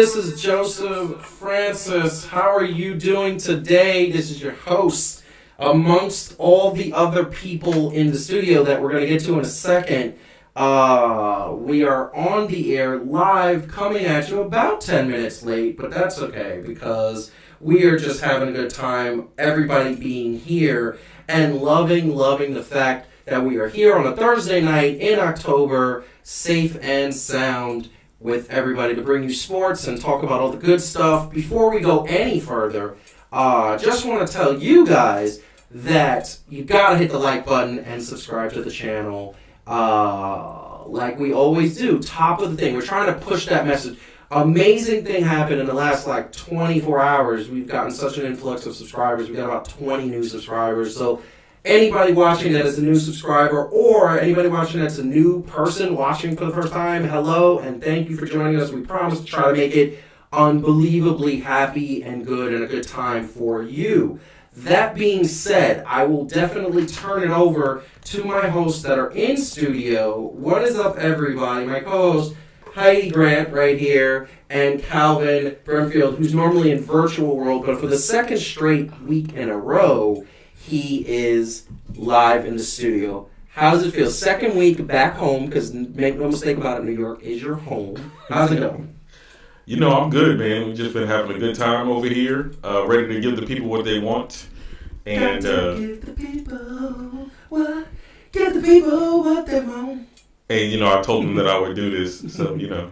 this is Joseph Francis. How are you doing today? This is your host. Amongst all the other people in the studio that we're going to get to in a second, we are on the air live coming at you about 10 minutes late, but that's okay because we are just having a good time, everybody being here and loving the fact that we are here on a Thursday night in October, safe and sound, with everybody to bring you sports and talk about all the good stuff. Before we go any further, just want to tell you guys that you gotta hit the like button and subscribe to the channel like we always do. Top of the thing. We're trying to push that message. Amazing thing happened in the last 24 hours. We've gotten such an influx of subscribers. We got about 20 new subscribers. So anybody watching that is a new subscriber, or anybody watching that's a new person watching for the first time, hello, and thank you for joining us. We promise to try to make it unbelievably happy and good and a good time for you. That being said, I will definitely turn it over to my hosts that are in studio. What is up, everybody? My co-host, Heidi Grant, right here, and Calvin Brimfield, who's normally in virtual world, but for the second straight week in a row, he is live in the studio. How does it feel? Second week back home, because make no mistake about it, New York is your home. How's it going? You know, I'm good, man. We've just been having a good time over here, ready to give the people what they want. And give the people what they want. And, you know, I told them that I would do this, so, you know.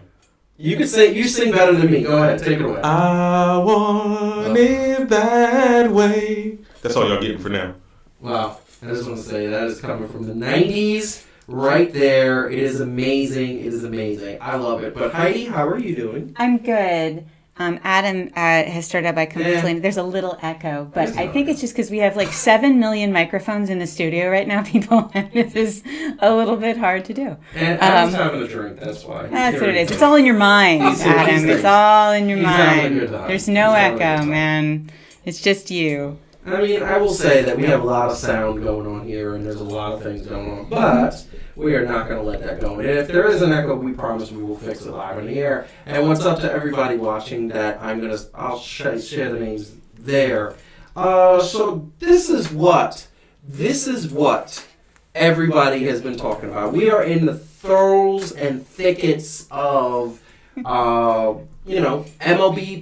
You sing better than me. Go ahead, take it away. I want it that way. That's all y'all getting for now. Wow. I just want to say that is coming from the 90s right there. It is amazing. It is amazing. I love it. But Heidi, how are you doing? I'm good. Adam has started out by complaining. There's a little echo, but I think it's just because we have 7 million microphones in the studio right now, people, and this is a little bit hard to do. And Adam's having a drink, that's why. That's what it is. It's all in your mind, Adam. It's all in your mind. There's no echo, man. It's just you. I mean, I will say that we have a lot of sound going on here, and there's a lot of things going on, but we are not going to let that go. And if there is an echo, we promise we will fix it live in the air. And what's up to everybody watching that I'll share the names there. So this is what everybody has been talking about. We are in the throes and thickets of MLB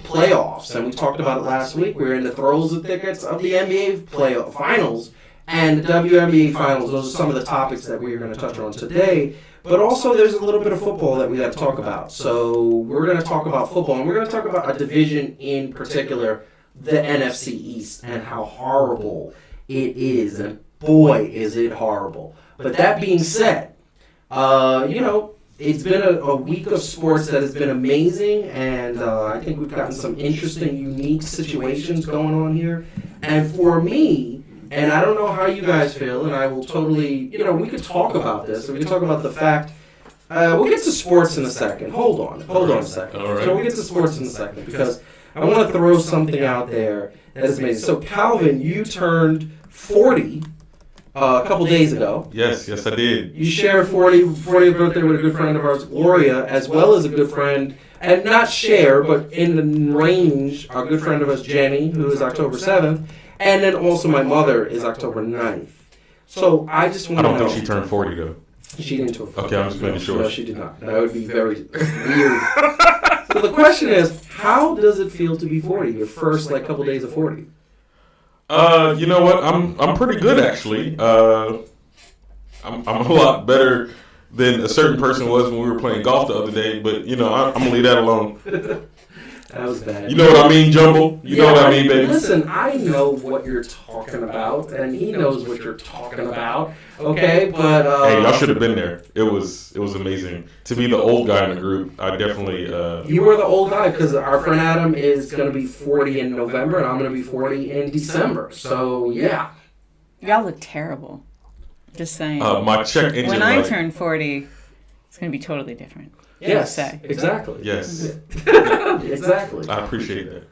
playoffs, and we talked about it last week. We're in the throes and thickets of the NBA finals and the WNBA finals. Those are some of the topics that we are going to touch on today. But also, there's a little bit of football that we got to talk about. So we're going to talk about football, and we're going to talk about a division in particular, the NFC East, and how horrible it is. And boy, is it horrible. But that being said, it's been a week of sports that has been amazing, and I think we've gotten some interesting, unique situations going on here. And for me, and I don't know how you guys feel, and I will totally, we could talk about this, and we can talk about the fact, we'll get to sports in a second. Hold on a second. All right. So we'll get to sports in a second, because I want to throw something out there that is amazing. So Calvin, you turned 40 a couple days ago. Yes, I did. You shared 40th birthday with a good friend of ours, Gloria, as well as a good friend, and not share, but in the range, our good friend of ours, Jenny, who is October 7th, and then also my mother is October 9th. So I just want to know. I don't think she turned 40, though. She didn't turn 40. Okay, I'm just making sure. No, she did not. That would be very weird. So the question is, how does it feel to be 40? Your first, couple days of 40? You know what? I'm pretty good, actually. I'm a lot better than a certain person was when we were playing golf the other day, but, I'm going to leave that alone. That was bad. You know what I mean, Jumbo? You know what I mean, baby? Listen, I know what you're talking about, and he knows what you're talking about, okay? But hey, y'all should have been there. It was amazing. To be the old guy in the group, I definitely... You were the old guy, because our friend Adam is going to be 40 in November, and I'm going to be 40 in December. So, yeah. Y'all look terrible. Just saying. My check engine when I turn 40, it's going to be totally different. Yes, exactly. Yes. Exactly. I appreciate that.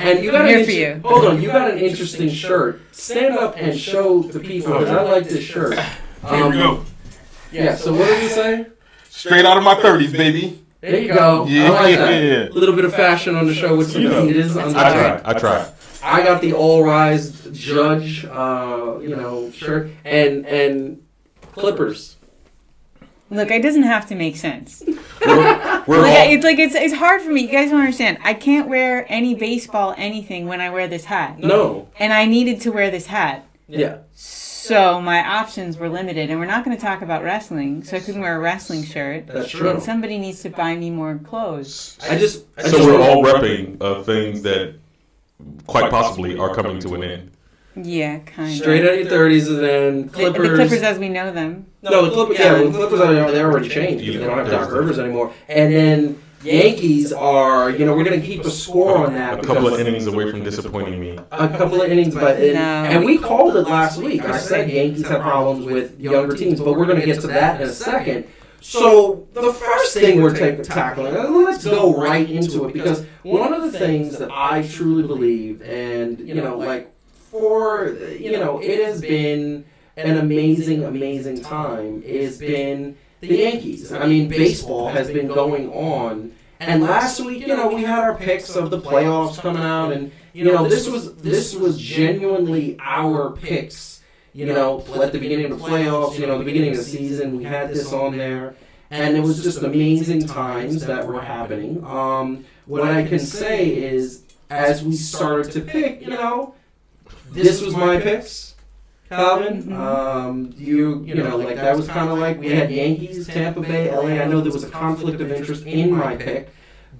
And you got I'm here for you. Hold on, you got an interesting shirt. Stand up and show the people, because I like this shirt. Here we go. Yeah, so what did you say? Straight out of my 30s, baby. There you go. Yeah, I like that. yeah. A little bit of fashion on the show with some Adidas. I tried. I got the All Rise Judge, shirt and Clippers. Look, it doesn't have to make sense. We're It's hard for me. You guys don't understand. I can't wear any baseball anything when I wear this hat. No. And I needed to wear this hat. Yeah. So my options were limited, and we're not going to talk about wrestling, so I couldn't wear a wrestling shirt. That's true. And somebody needs to buy me more clothes. So we're all repping things that quite possibly are coming to an end. Yeah, kind of. Straight out of your 30s, and then Clippers. The Clippers as we know them. No, the Clippers. Yeah, the Clippers they're already changed. They don't have Doc Rivers anymore. And then Yankees are. We're going to keep a score on that. A couple of innings away from disappointing me. A couple of innings, and we called it last week. I said Yankees have problems with younger teams, but we're going to get to that in a second. So the first thing we're tackling, let's go right into it, because one of the things that I truly believe, and it has been an amazing time, has been the Yankees. I mean, baseball has been going on, and last week, we had our picks of the playoffs coming out, and this was genuinely our picks. At the beginning of the playoffs, the beginning of the season, we had this on there, and it was just amazing times that were happening. What I can say is, as we started to pick, this was my picks, Calvin. That was kind of like we had Yankees, Tampa Bay, LA. I know there was a conflict of interest in my pick,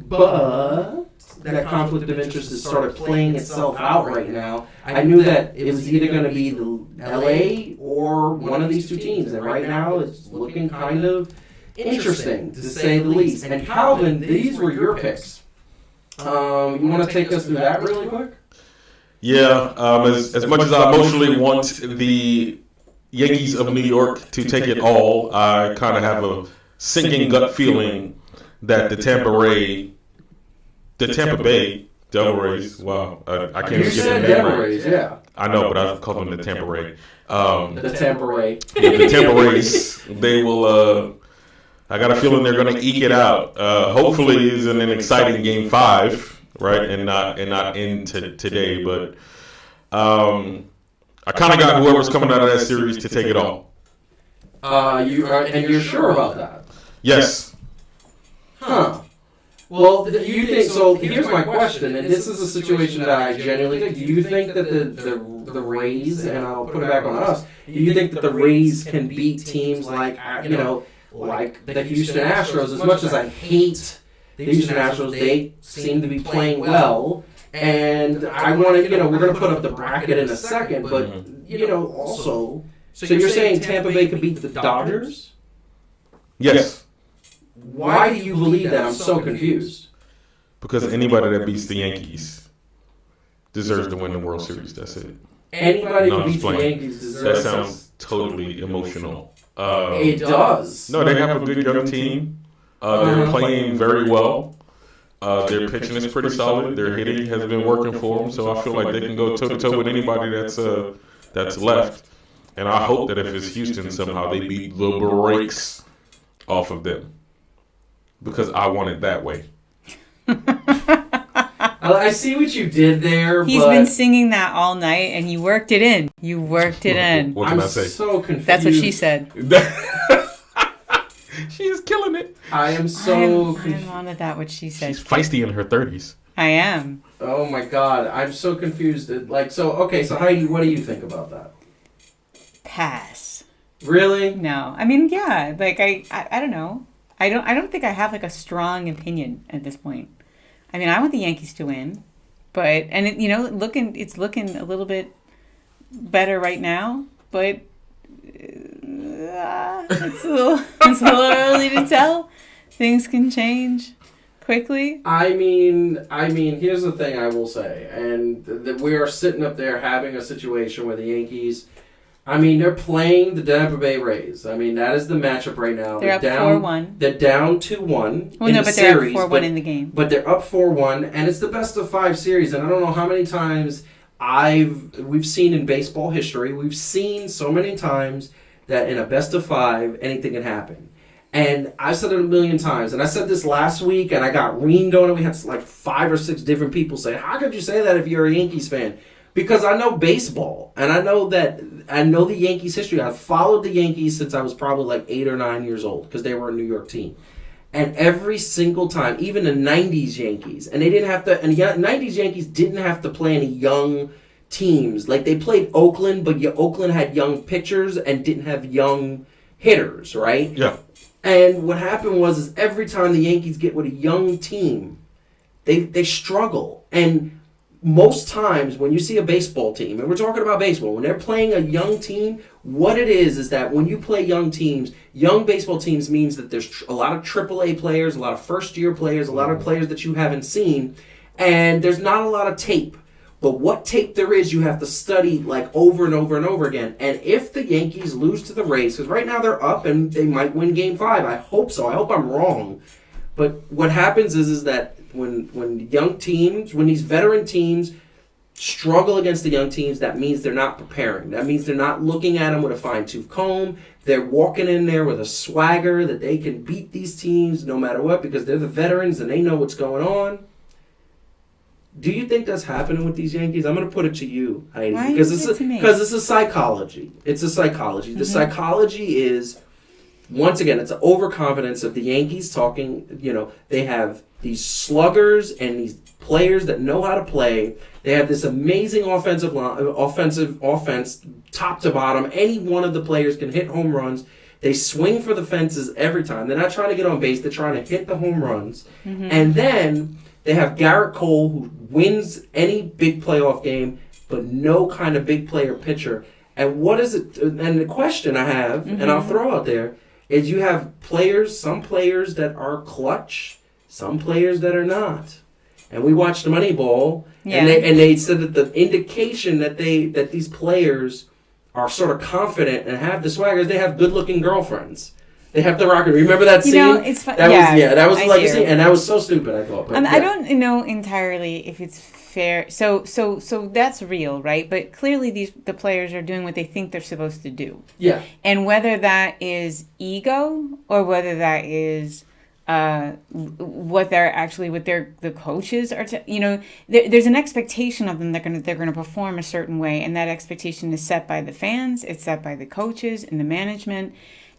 but that conflict of interest has started playing itself out right now. I knew that it was either going to be the LA or one of these two teams, and right now it's looking kind of interesting, to say the least. And Calvin, these were your picks. You want to take us through that really quick? Yeah, as much as I emotionally want the Yankees of New York to take it all, I kind of have a sinking gut feeling that the Tampa Bay Devil Rays. Wow, I can't even get the name Devil right. Rays, yeah. I know, but I call them the Tampa Ray. The Tampa Ray. Yeah, the Tampa Rays. They will. I got a feeling they're going to eke it out. Hopefully, it's an exciting Game 5, right, and not end today. But I kind of got whoever's coming out of that series to take it all. You're sure about that? Yes. Huh. Well, you think so? Here's my question, and this is a situation that I genuinely think. Do you think that the Rays, and I'll put it back on us, do you think that the Rays can beat teams like the Houston Astros? As much as I hate the Houston Astros, they seem to be playing well, and I want to, we're going to put up the bracket in a second, but also, so you're saying Tampa Bay could beat the Dodgers? Yes. Why do you believe that? I'm so confused. Because anybody that beats the Yankees deserves to win the World Series. That's it. Anybody who beats the Yankees deserves. That sounds totally emotional. It does. No, they have a good young team. They're playing very well. Their pitching is pretty solid. Their hitting has been working for them, so I feel like they can go toe to toe with anybody that's left. And I hope that if it's Houston, somehow they beat the brakes off of them. Because I want it that way. I see what you did there. He's been singing that all night, and you worked it in. You worked it in. What did I say? I'm so confused. That's what she said. She is killing it. I am so confused. I'm on with that, what she said. She's feisty in her 30s. I am. Oh, my God. I'm so confused. So Heidi, what do you think about that? Pass. Really? No. I mean, yeah. I don't know. I don't think I have a strong opinion at this point. I mean, I want the Yankees to win, but it's looking a little bit better right now, but it's a little early to tell. Things can change quickly. I mean, here's the thing I will say, and that we are sitting up there having a situation where the Yankees. I mean, they're playing the Tampa Bay Rays. I mean, that is the matchup right now. They're up 4-1. They're down 2-1 Well, no, but they're up 4-1 in the game. But they're up 4-1, and it's the best of 5 series. And I don't know how many times we've seen in baseball history, we've seen so many times that in a best of 5, anything can happen. And I've said it a million times, and I said this last week, and I got reamed on it. We had like 5 or 6 different people say, how could you say that if you're a Yankees fan? Because I know baseball, and I know the Yankees history. I've followed the Yankees since I was probably like 8 or 9 years old, because they were a New York team. And every single time, even the 90s Yankees, and they didn't have to, and the 90s Yankees didn't have to play any young teams. Like, they played Oakland, but Oakland had young pitchers and didn't have young hitters, right? Yeah. And what happened was every time the Yankees get with a young team, they struggle. And most times when you see a baseball team, and we're talking about baseball, when they're playing a young team, what it is that when you play young teams, young baseball teams means that there's a lot of AAA players, a lot of first-year players, a lot of players that you haven't seen, and there's not a lot of tape. But what tape there is, you have to study like over and over and over again. And if the Yankees lose to the Rays, because right now they're up and they might win Game 5. I hope so. I hope I'm wrong. But what happens is that when young teams, when these veteran teams struggle against the young teams, that means they're not preparing. That means they're not looking at them with a fine-tooth comb. They're walking in there with a swagger that they can beat these teams no matter what because they're the veterans and they know what's going on. Do you think that's happening with these Yankees? I'm going to put it to you, Heidi, because it's a psychology. It's a psychology. Mm-hmm. The psychology is, once again, it's an overconfidence of the Yankees talking. They have these sluggers and these players that know how to play. They have this amazing offense, top to bottom. Any one of the players can hit home runs. They swing for the fences every time. They're not trying to get on base. They're trying to hit the home runs. Mm-hmm. And then they have Garrett Cole, who wins any big playoff game, but no kind of big player pitcher. And what is it? And the question I have, and I'll throw out there, is you have some players that are clutch, some players that are not. And we watched Moneyball, and they said that the indication that these players are sort of confident and have the swagger is they have good-looking girlfriends. They have the rocket. Remember that scene? It's fun. That was like a scene, and that was so stupid. I thought. But, I don't know entirely if it's fair. So that's real, right? But clearly, the players are doing what they think they're supposed to do. Yeah. And whether that is ego or whether that is what the coaches are. There's an expectation of them. They're gonna perform a certain way, and that expectation is set by the fans. It's set by the coaches and the management.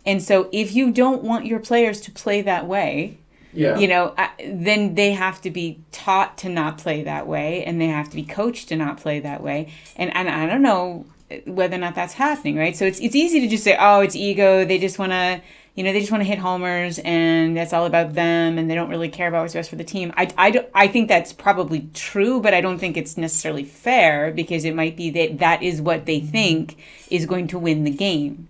And so if you don't want your players to play that way, then they have to be taught to not play that way, and they have to be coached to not play that way. And I don't know whether or not that's happening, right? So it's easy to just say, oh, it's ego. They just want to, hit homers, and that's all about them, and they don't really care about what's best for the team. I think that's probably true, but I don't think it's necessarily fair because it might be that is what they think is going to win the game.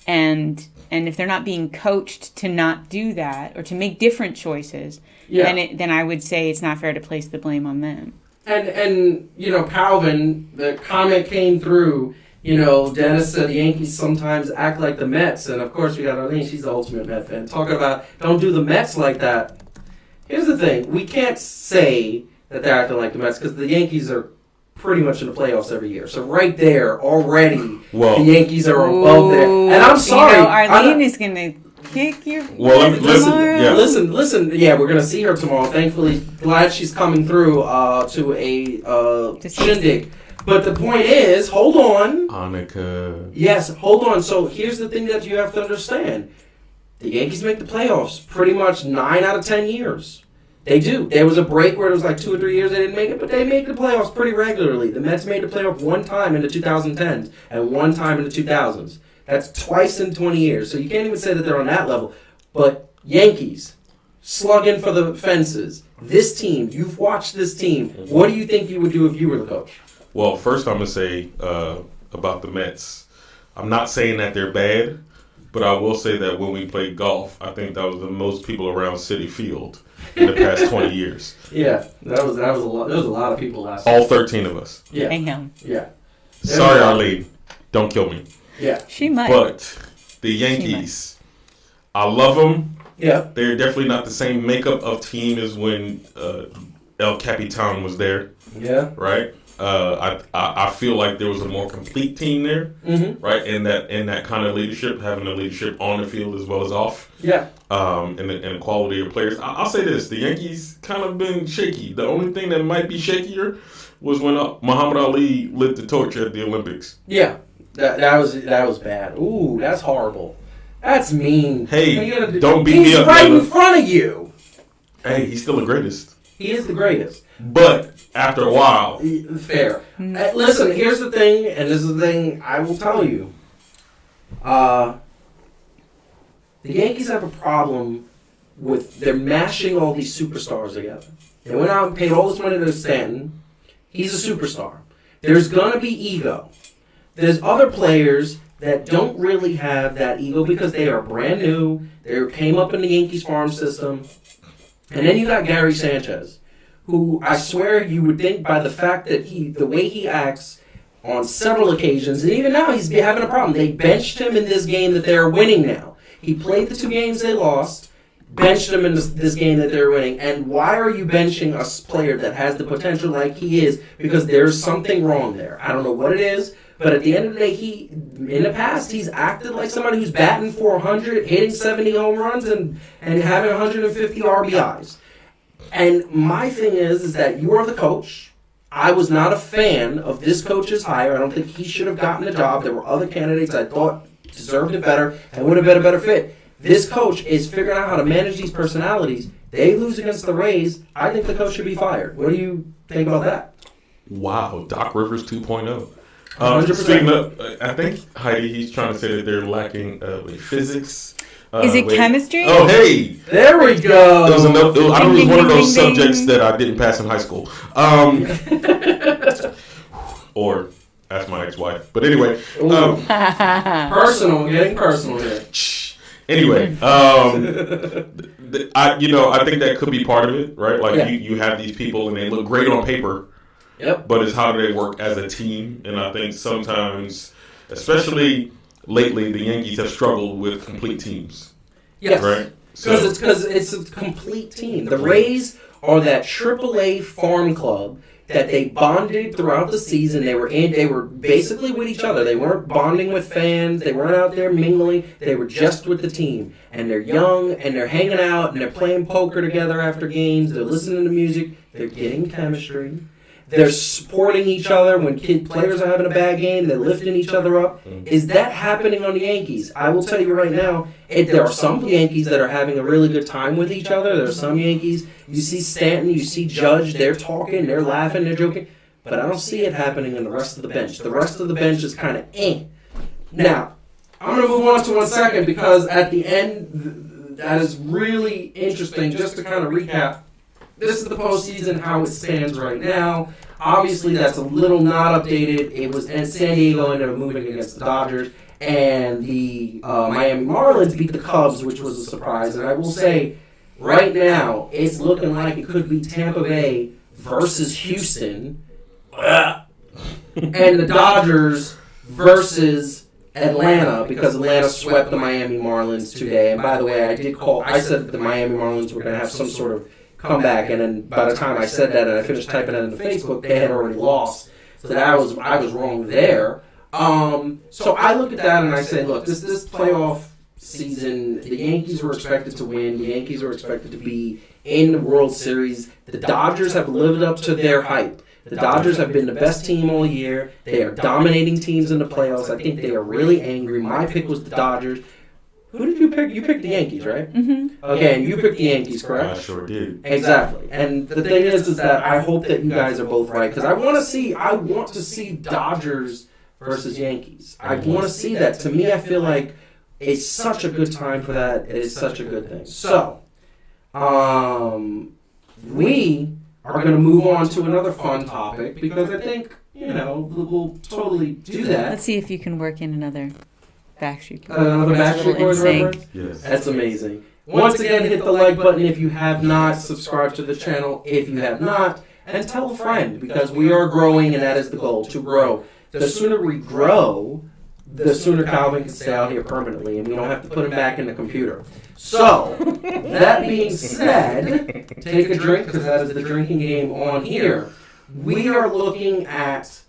And if they're not being coached to not do that or to make different choices, then I would say it's not fair to place the blame on them. And Calvin, the comment came through. Dennis said the Yankees sometimes act like the Mets, and of course we got Arlene. She's the ultimate Met fan. Talking about don't do the Mets like that. Here's the thing: we can't say that they're acting like the Mets because the Yankees are pretty much in the playoffs every year. So right there, already, the Yankees are above there. And I'm sorry. Arlene is going to kick your listen. Yeah, we're going to see her tomorrow. Thankfully, glad she's coming through to a shindig. But the point is, hold on. Annika. Yes, hold on. So here's the thing that you have to understand. The Yankees make the playoffs pretty much 9 out of 10 years. They do. There was a break where it was like 2 or 3 years they didn't make it, but they make the playoffs pretty regularly. The Mets made the playoffs one time in the 2010s and one time in the 2000s. That's twice in 20 years. So you can't even say that they're on that level. But Yankees, slugging for the fences. This team, you've watched this team. What do you think you would do if you were the coach? Well, first I'm going to say about the Mets. I'm not saying that they're bad, but I will say that when we played golf, I think that was the most people around Citi Field in the past 20 years. Yeah, that was a lot. There was a lot of people last year. All 13 of us. Yeah. Hang Yeah. Sorry, Arlene. Don't kill me. Yeah. She might. But the Yankees, I love them. Yeah. They're definitely not the same makeup of team as when El Capitan was there. Yeah. Right? I feel like there was a more complete team there, right? In that kind of leadership, having the leadership on the field as well as off. Yeah. And the quality of players. I'll say this: the Yankees kind of been shaky. The only thing that might be shakier was when Muhammad Ali lit the torch at the Olympics. Yeah, that was bad. Ooh, that's horrible. That's mean. Hey, don't beat me up. He's right in front of you. Hey, he's still the greatest. He is the greatest. But after a while. Fair. Listen, here's the thing, and this is the thing I will tell you. The Yankees have a problem with they're mashing all these superstars together. They went out and paid all this money to Stanton. He's a superstar. There's going to be ego. There's other players that don't really have that ego because they are brand new. They came up in the Yankees farm system. And then you got Gary Sanchez, who I swear you would think by the fact that the way he acts on several occasions, and even now he's having a problem. They benched him in this game that they're winning now. He played the 2 games they lost, benched him in this game that they're winning. And why are you benching a player that has the potential like he is? Because there's something wrong there. I don't know what it is, but at the end of the day, in the past, he's acted like somebody who's batting 400, hitting 70 home runs, and having 150 RBIs. And my thing is that you are the coach. I was not a fan of this coach's hire. I don't think he should have gotten the job. There were other candidates I thought deserved it better and would have been a better fit. This coach is figuring out how to manage these personalities. They lose against the Rays. I think the coach should be fired. What do you think about that? Wow, Doc Rivers 2.0. 100%. Speaking of, I think, Heidi, he's trying to say that they're lacking physics. Is it chemistry? Oh, hey. There we go. It was one of those subjects that I didn't pass in high school. Or ask my ex-wife. But anyway. Getting personal here. Anyway, I think that could be part of it, right? Like you have these people and they look great on paper. Yep. But it's how do they work as a team? And I think sometimes, especially lately, the Yankees have struggled with complete teams. Yes. Right? Because it's a complete team. The Rays are that AAA farm club that they bonded throughout the season. They were basically with each other. They weren't bonding with fans. They weren't out there mingling. They were just with the team. And they're young, and they're hanging out, and they're playing poker together after games. They're listening to music. They're getting chemistry. They're supporting each other when players are having a bad game. They're lifting each other up. Is that happening on the Yankees? I will tell you right now, there are some Yankees that are having a really good time with each other. There are some Yankees, you see Stanton, you see Judge, they're talking, they're laughing, they're joking. But I don't see it happening in the rest of the bench. The rest of the bench is kind of eh. Now, I'm going to move on to 1 second because at the end, that is really interesting. Just to kind of recap, this is the postseason, how it stands right now. Obviously, that's a little not updated. It was, and San Diego ended up moving against the Dodgers, and the Miami Marlins beat the Cubs, which was a surprise. And I will say, right now, it's looking like it could be Tampa Bay versus Houston, and the Dodgers versus Atlanta, because Atlanta swept the Miami Marlins today. And by the way, I said that the Miami Marlins were going to have some sort of comeback, and then by the time I said that and I finished typing it into Facebook, they had already lost. So I was wrong there. So I look at that and I say, look, this playoff season, the Yankees were expected to win. The Yankees were expected to be in the World Series. The Dodgers have lived up to their hype. The Dodgers have been the best team all year. They are dominating teams in the playoffs. I think they are really angry. My pick was the Dodgers. Who did you pick? You picked the Yankees, right? Mm-hmm. Okay, and you picked the Yankees, correct? I sure did. Exactly. And the thing is that I hope that you guys are both right, because I want to see Dodgers versus Yankees. I want to see that. To me, I feel like it's such a good time for that. It is such a good thing. So, we are going to move on to another fun topic, because I think, we'll totally do that. Let's see if you can work in another Backstreet Boys. Another Backstreet Boys reference? Yes. That's amazing. Once again, hit the like button if you have not. Subscribe to the channel if you have not. And tell a friend, because we are growing, and that is the goal, to grow. The sooner we grow, the sooner Calvin can stay out here permanently, and we don't have to put him back in the computer. So, that being said, take a drink, because that is the drinking game on here. we are looking at,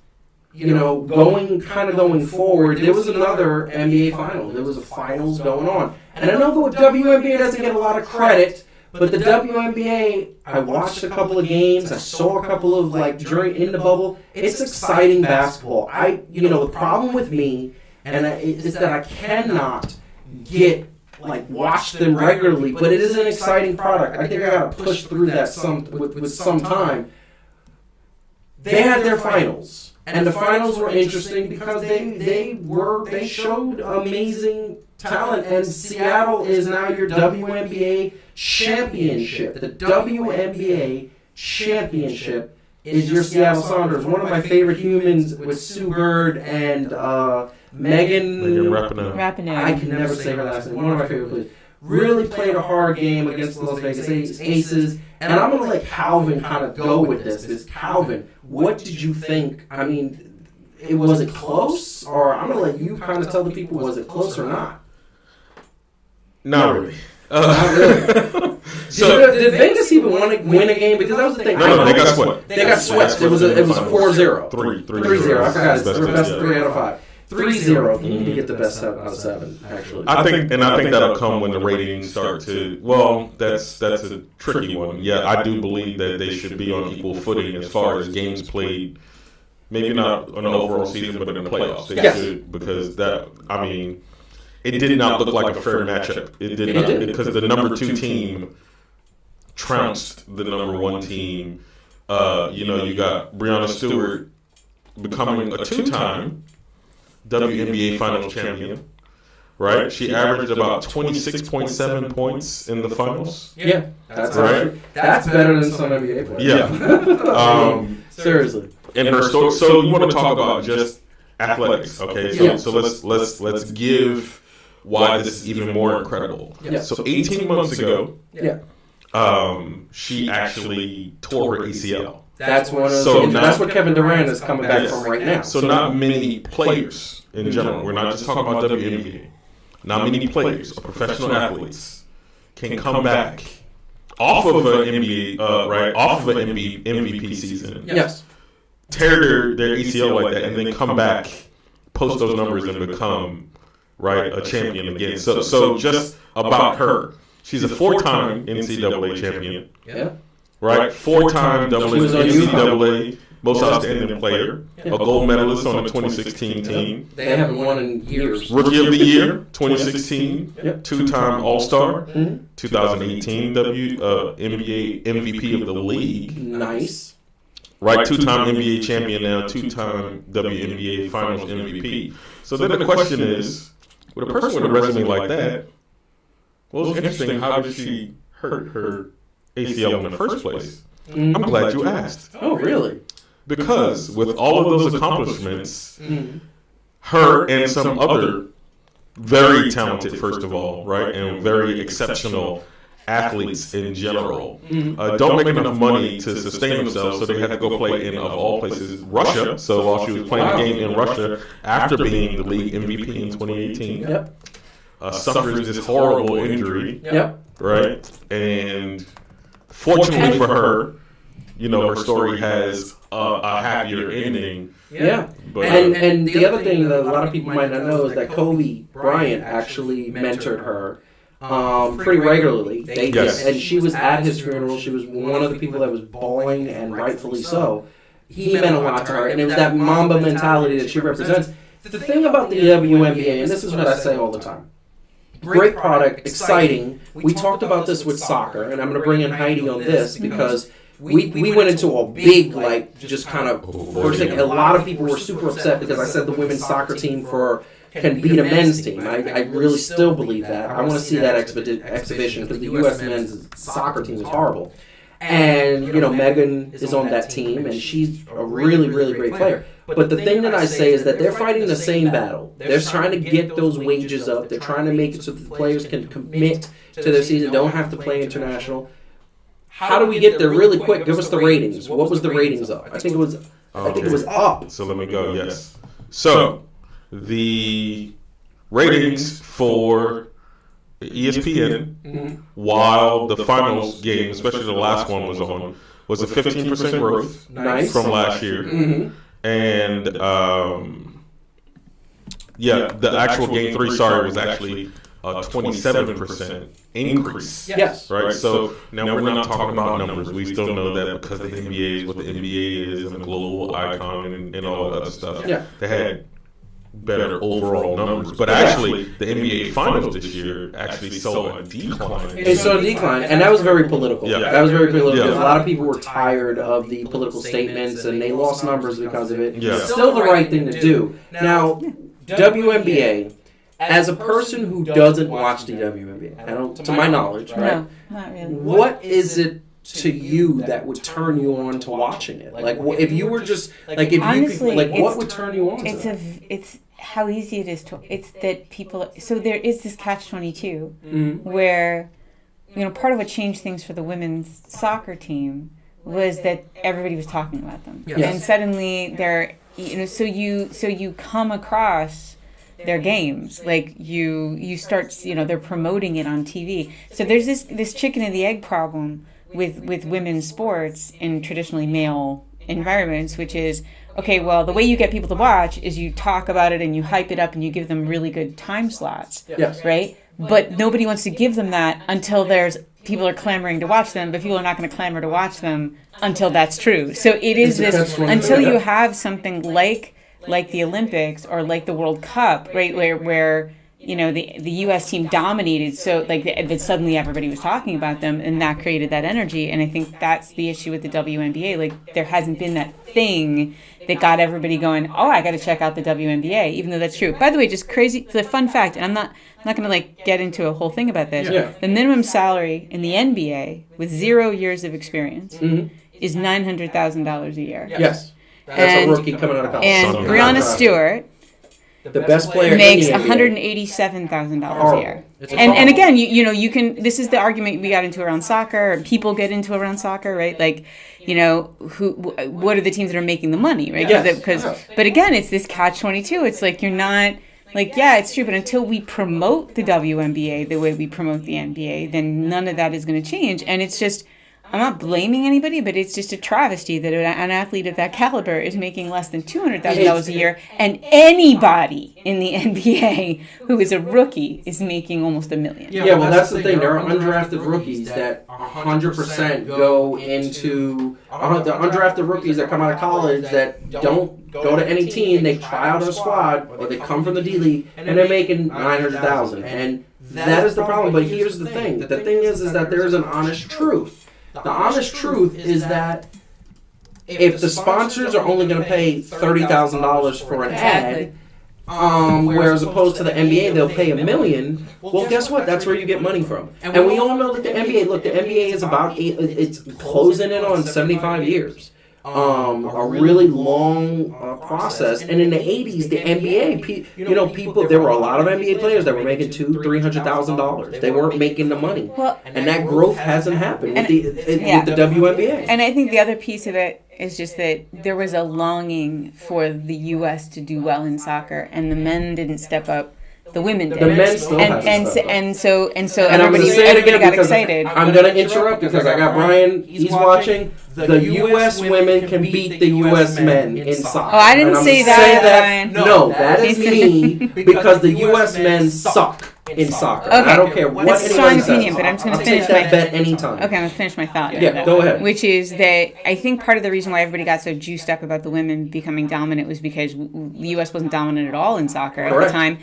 going forward. There was another NBA final. There was a finals going on. And I know the WNBA doesn't get a lot of credit, but the WNBA, I watched a couple of games. I saw a couple of, in the bubble. It's exciting basketball. The problem with me is that I cannot watch them regularly, but it is an exciting product. I think I got to push through that with some time. They had their finals, and the finals were interesting because they showed amazing talent, and Seattle is now your WNBA championship. The WNBA championship is your Seattle Sounders. One of my favorite humans with Sue Bird and Megan Rapinoe. I can never say her last name. One of my favorite players. Really played a hard game against the Las Vegas Aces. And I'm going to let Calvin kind of go with this. Calvin, what did you think? I mean, was it close? Or I'm going to let you kind of tell the people, was it close or not? Not really. Not really. So did Vegas even win a game? Because that was the thing. No, they got swept. They got swept. It was 4-0. 3-0. I forgot. It's the best 3 out of 5. 3-0. You need to get the best 7 out of 7, actually. I think that'll come when the ratings start to. Well, that's a tricky one. Yeah, I do believe that they should be on equal footing as far as games played. Maybe not on an overall season, but in the playoffs. They should, because it did not look like a fair matchup. It did not, because the number 2 team trounced the number 1 team. You got Breonna Stewart becoming a 2-time WNBA Finals champion, right? She averaged about 26.7 points in the finals. Yeah, that's right. That's better than some NBA players. Yeah. Seriously. And her story. So you want to talk about just athletics, okay? So let's give why this is even more incredible. Yeah. So 18 months ago, yeah, she actually tore her ACL. That's that's what Kevin Durant is coming back from right now. So not many players in general. We're not just talking about WNBA. Not many players or professional athletes can come back off of an NBA, off of an MVP season. Yes. Tear their ACL like that, and then come back, post those numbers, and become a champion again. So just about her, she's a 4-time NCAA champion. Yeah. Right, 4-time NCAA most outstanding player, a gold medalist on the 2016 team. They haven't won in years. Rookie of the Year, 2016, Yep. 2-time All-Star, Mm-hmm. 2018 NBA MVP of the league. Nice. Right, 2-time NBA champion now, 2-time WNBA Finals MVP. So then the question is, with a person with a resume like that, well, it's interesting, how did she hurt her ACL in the first place? Mm-hmm. I'm glad you asked. Oh, really? Because with all of those accomplishments, her and some other very talented, first of all, right, and very exceptional athletes in general, don't make enough money to sustain themselves, so they had to go play in, of all places, Russia. So while she was playing the game in Russia, after being the league MVP in 2018, Yep. suffers this horrible injury, Yep. right? And fortunately for her, her story has a happier ending. Yeah. But, and the other thing that a lot of people might not know is that Kobe Bryant actually mentored her pretty regularly. And she was at his funeral. She was one of the people that was bawling, and rightfully so. He meant a lot to her, and it was that Mamba mentality that she represents. The thing about the WNBA, and this is what I say all the time, great product, exciting. We talked about this with soccer, and I'm going to bring in Heidi on this because we went into a big, just kind of, first thing, a lot of people were super upset because I said the women's soccer team can beat a men's team. I really still believe that. I want to see that exhibition because the U.S. men's soccer team is horrible. And, Megan is on that team, and she's a really, really great player. But the thing that I say is that they're fighting the same battle. They're trying to get those wages up. They're trying to make it so that the players can commit to their season, don't have to play international. How do we get there really quick? Give us the ratings. What was the ratings up? I think it was up. So let me go, yes. So the ratings for ESPN, while the finals game, especially the last one, was on, was a 15% growth Nice. from last year. And the actual game 3, was actually a 27% increase. Yes. Right? So now we're not talking about numbers. We still know that because the NBA is what the NBA is and a global icon and all that other stuff. Yeah. They had better overall numbers. But actually, the NBA Finals this year actually saw a decline. It saw a decline, and that was very political. Yeah. That was very political. Yeah. Because a lot of people were tired of the political statements, and they lost numbers because of it. Yeah. Still the right thing to do. Now, WNBA, as a person who doesn't watch the WNBA, I don't, to my knowledge, right? No, not really. What is it to you that would turn you on to watching it? Like, if you were just like, if Honestly, you could, like, what would turn you on to It's that? it's how easy it is to. It's that people. So there is this catch-22 where, part of what changed things for the women's soccer team was that everybody was talking about them, Yes. and suddenly they're. So you come across their games, like you start, they're promoting it on TV. So there's this chicken and the egg problem with women's sports in traditionally male environments, which is, okay, well, the way you get people to watch is you talk about it and you hype it up and you give them really good time slots, Yes. right? But nobody wants to give them that until people are clamoring to watch them, but people are not going to clamor to watch them until that's true. So it is It's a this, catch-22. until you have something like the Olympics or like the World Cup, right, where the U.S. team dominated, so that suddenly everybody was talking about them, and that created that energy. And I think that's the issue with the WNBA. Like, there hasn't been that thing that got everybody going, oh, I got to check out the WNBA, even though that's true. By the way, just crazy, the fun fact, and I'm not going to get into a whole thing about this. Yeah. The minimum salary in the NBA with 0 years of experience is $900,000 a year. Yes. That's And- a rookie coming out of college. And Something Breonna like that. Stewart the best player makes in the NBA. $187,000 a year. It's And again, you can. This is the argument we got into around soccer, or people get into around soccer, right? Like, what are the teams that are making the money, right? Yes. But again, it's this catch-22. It's like you're not. Like, yeah, it's true, but until we promote the WNBA the way we promote the NBA, then none of that is going to change. And it's just, I'm not blaming anybody, but it's just a travesty that an athlete of that caliber is making less than $200,000 a year, and anybody in the NBA who is a rookie is making almost $1 million. Yeah, well, that's the thing. There are undrafted rookies that 100% go into the undrafted rookies that come out of college that don't go to any team. They try out a squad, or they come from the D League, and they're making $900,000. And that is the problem. But here's the thing. The thing is that there is an honest truth. The honest truth is that if the sponsors are only going to pay $30,000 for an ad, whereas opposed to the NBA, they'll pay $1 million. Well, guess what? That's where you get money from. And we all know that the NBA. Look, the NBA is it's closing in on 75 years. A really long process. And in the 80s, the NBA, people, there were a lot of NBA players that were making $200,000-$300,000. They weren't making the money. Well, And that growth hasn't happened with the WNBA. And I think the other piece of it is just that there was a longing for the U.S. to do well in soccer, and the men didn't step up. The women did. The men still haven't stepped up. and so And I'm everybody, going to say it everybody again got because excited. I'm going to interrupt because I got Brian. He's watching. The U.S. women can beat the U.S. men in soccer. Oh, I didn't And I'm say gonna that, say Brian. No, that is me because the U.S. men suck in soccer. Okay. And I don't care what That's a anyone strong says. opinion, but I'm just gonna I'll finish take that my- bet anytime. Okay, I'm going to finish my thought. Yeah, go ahead. Which is that I think part of the reason why everybody got so juiced up about the women becoming dominant was because the U.S. wasn't dominant at all in soccer at Correct. the time.